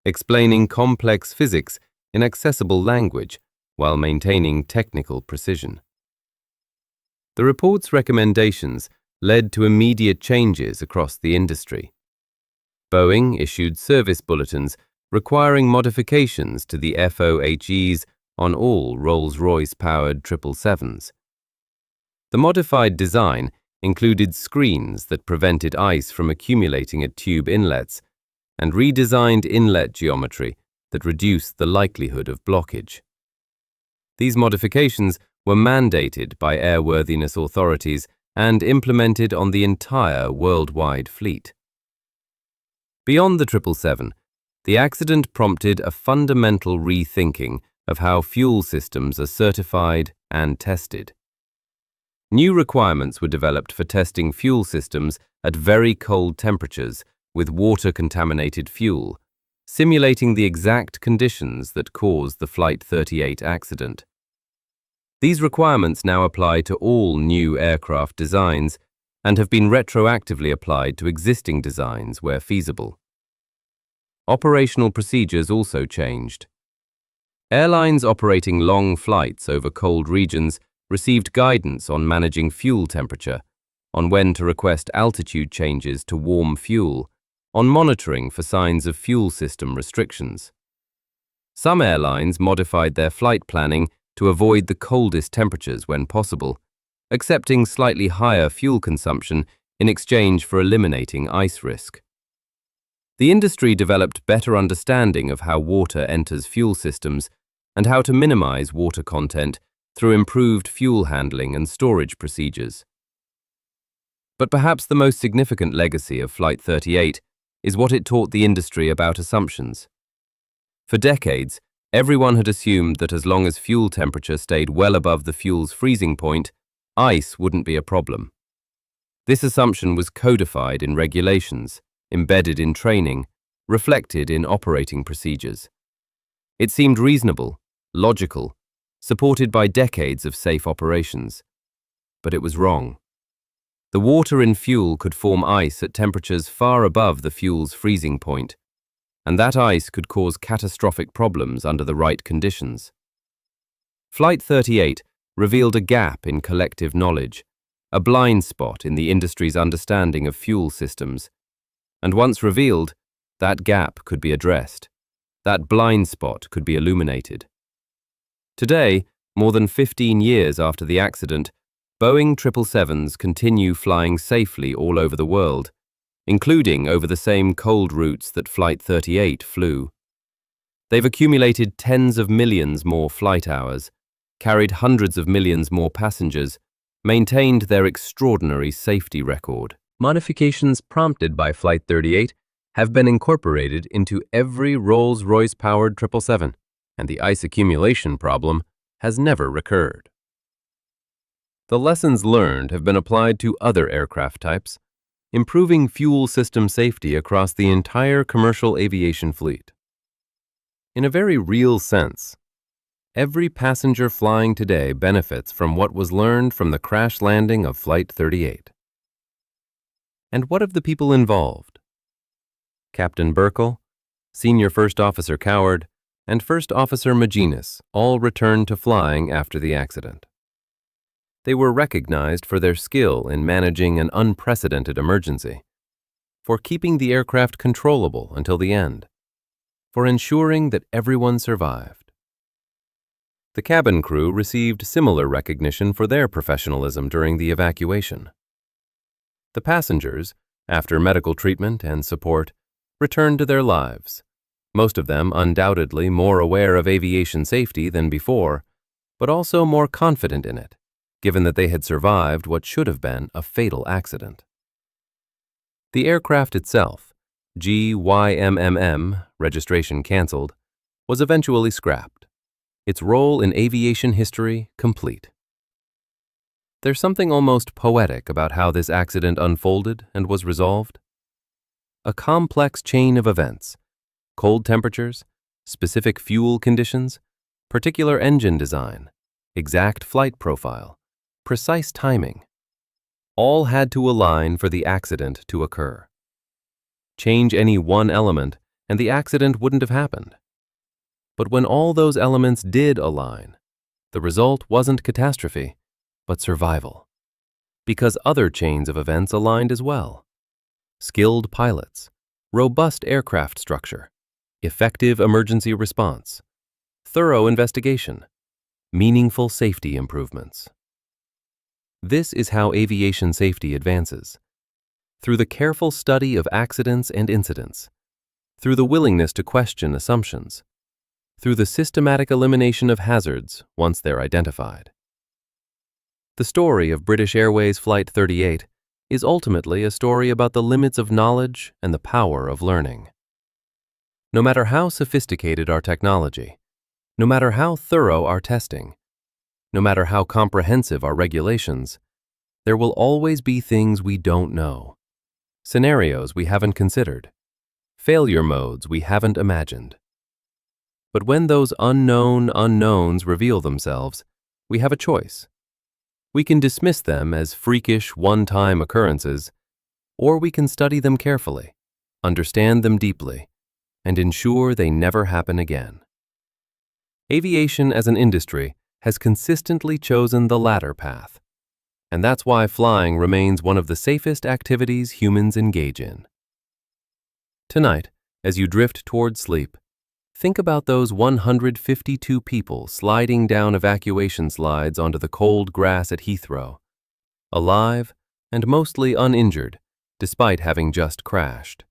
explaining complex physics in accessible language while maintaining technical precision. The report's recommendations led to immediate changes across the industry. Boeing issued service bulletins requiring modifications to the FOHEs on all Rolls-Royce-powered 777s. The modified design included screens that prevented ice from accumulating at tube inlets and redesigned inlet geometry that reduced the likelihood of blockage. These modifications were mandated by airworthiness authorities and implemented on the entire worldwide fleet. Beyond the 777, the accident prompted a fundamental rethinking of how fuel systems are certified and tested. New requirements were developed for testing fuel systems at very cold temperatures with water-contaminated fuel, simulating the exact conditions that caused the Flight 38 accident. These requirements now apply to all new aircraft designs and have been retroactively applied to existing designs where feasible. Operational procedures also changed. Airlines operating long flights over cold regions received guidance on managing fuel temperature, on when to request altitude changes to warm fuel, on monitoring for signs of fuel system restrictions. Some airlines modified their flight planning to avoid the coldest temperatures when possible, accepting slightly higher fuel consumption in exchange for eliminating ice risk. The industry developed better understanding of how water enters fuel systems and how to minimize water content through improved fuel handling and storage procedures. But perhaps the most significant legacy of Flight 38 is what it taught the industry about assumptions. For decades, everyone had assumed that as long as fuel temperature stayed well above the fuel's freezing point, ice wouldn't be a problem. This assumption was codified in regulations, embedded in training, reflected in operating procedures. It seemed reasonable, logical, supported by decades of safe operations. But it was wrong. The water in fuel could form ice at temperatures far above the fuel's freezing point, and that ice could cause catastrophic problems under the right conditions. Flight 38 revealed a gap in collective knowledge, a blind spot in the industry's understanding of fuel systems, and once revealed, that gap could be addressed. That blind spot could be illuminated. Today, more than 15 years after the accident, Boeing 777s continue flying safely all over the world, including over the same cold routes that Flight 38 flew. They've accumulated tens of millions more flight hours, carried hundreds of millions more passengers, maintained their extraordinary safety record. Modifications prompted by Flight 38 have been incorporated into every Rolls-Royce-powered 777, and the ice accumulation problem has never recurred. The lessons learned have been applied to other aircraft types, improving fuel system safety across the entire commercial aviation fleet. In a very real sense, every passenger flying today benefits from what was learned from the crash landing of Flight 38. And what of the people involved? Captain Burkle, Senior First Officer Coward, and First Officer Maginas all returned to flying after the accident. They were recognized for their skill in managing an unprecedented emergency, for keeping the aircraft controllable until the end, for ensuring that everyone survived. The cabin crew received similar recognition for their professionalism during the evacuation. The passengers, after medical treatment and support, returned to their lives, most of them undoubtedly more aware of aviation safety than before, but also more confident in it, given that they had survived what should have been a fatal accident. The aircraft itself, GYMMM, registration canceled, was eventually scrapped, its role in aviation history complete. There's something almost poetic about how this accident unfolded and was resolved. A complex chain of events, cold temperatures, specific fuel conditions, particular engine design, exact flight profile, precise timing, all had to align for the accident to occur. Change any one element and the accident wouldn't have happened. But when all those elements did align, the result wasn't catastrophe, but survival. Because other chains of events aligned as well. Skilled pilots, robust aircraft structure, effective emergency response, thorough investigation, meaningful safety improvements. This is how aviation safety advances. Through the careful study of accidents and incidents, through the willingness to question assumptions, through the systematic elimination of hazards once they're identified. The story of British Airways Flight 38 is ultimately a story about the limits of knowledge and the power of learning. No matter how sophisticated our technology, no matter how thorough our testing, no matter how comprehensive our regulations, there will always be things we don't know, scenarios we haven't considered, failure modes we haven't imagined. But when those unknown unknowns reveal themselves, we have a choice. We can dismiss them as freakish, one-time occurrences, or we can study them carefully, understand them deeply, and ensure they never happen again. Aviation as an industry has consistently chosen the latter path, and that's why flying remains one of the safest activities humans engage in. Tonight, as you drift toward sleep, think about those 152 people sliding down evacuation slides onto the cold grass at Heathrow, alive and mostly uninjured, despite having just crashed.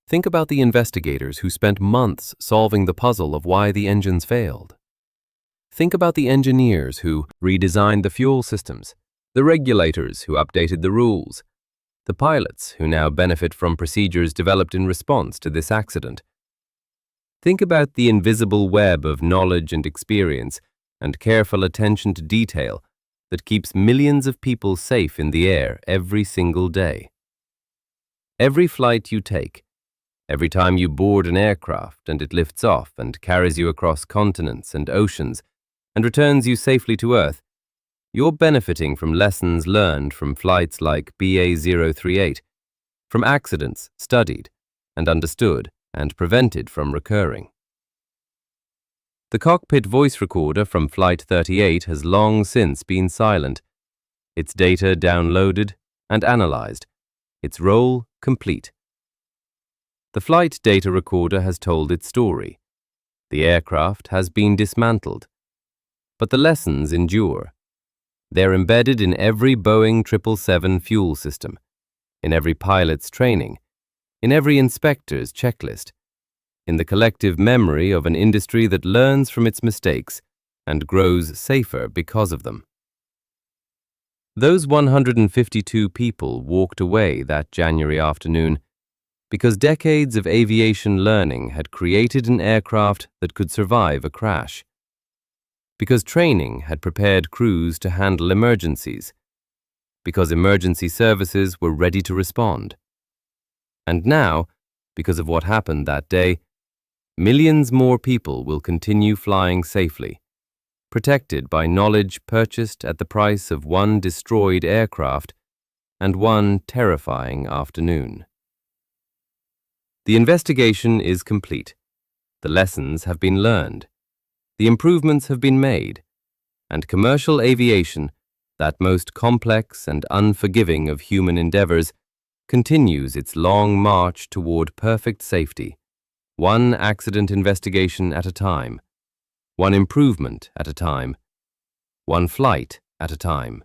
Think about the investigators who spent months solving the puzzle of why the engines failed. Think about the engineers who redesigned the fuel systems, the regulators who updated the rules, the pilots who now benefit from procedures developed in response to this accident. Think about the invisible web of knowledge and experience and careful attention to detail that keeps millions of people safe in the air every single day. Every flight you take, every time you board an aircraft and it lifts off and carries you across continents and oceans and returns you safely to Earth, you're benefiting from lessons learned from flights like BA038, from accidents studied and understood and prevented from recurring. The cockpit voice recorder from Flight 38 has long since been silent, its data downloaded and analyzed, its role complete. The flight data recorder has told its story. The aircraft has been dismantled, but the lessons endure. They're embedded in every Boeing 777 fuel system, in every pilot's training, in every inspector's checklist, in the collective memory of an industry that learns from its mistakes and grows safer because of them. Those 152 people walked away that January afternoon because decades of aviation learning had created an aircraft that could survive a crash, because training had prepared crews to handle emergencies, because emergency services were ready to respond. And now, because of what happened that day, millions more people will continue flying safely, protected by knowledge purchased at the price of one destroyed aircraft and one terrifying afternoon. The investigation is complete. The lessons have been learned. The improvements have been made, and commercial aviation that most complex and unforgiving of human endeavors, continues its long march toward perfect safety, one accident investigation at a time, one improvement at a time, one flight at a time.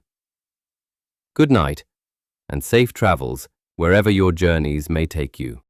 Good night, and safe travels wherever your journeys may take you.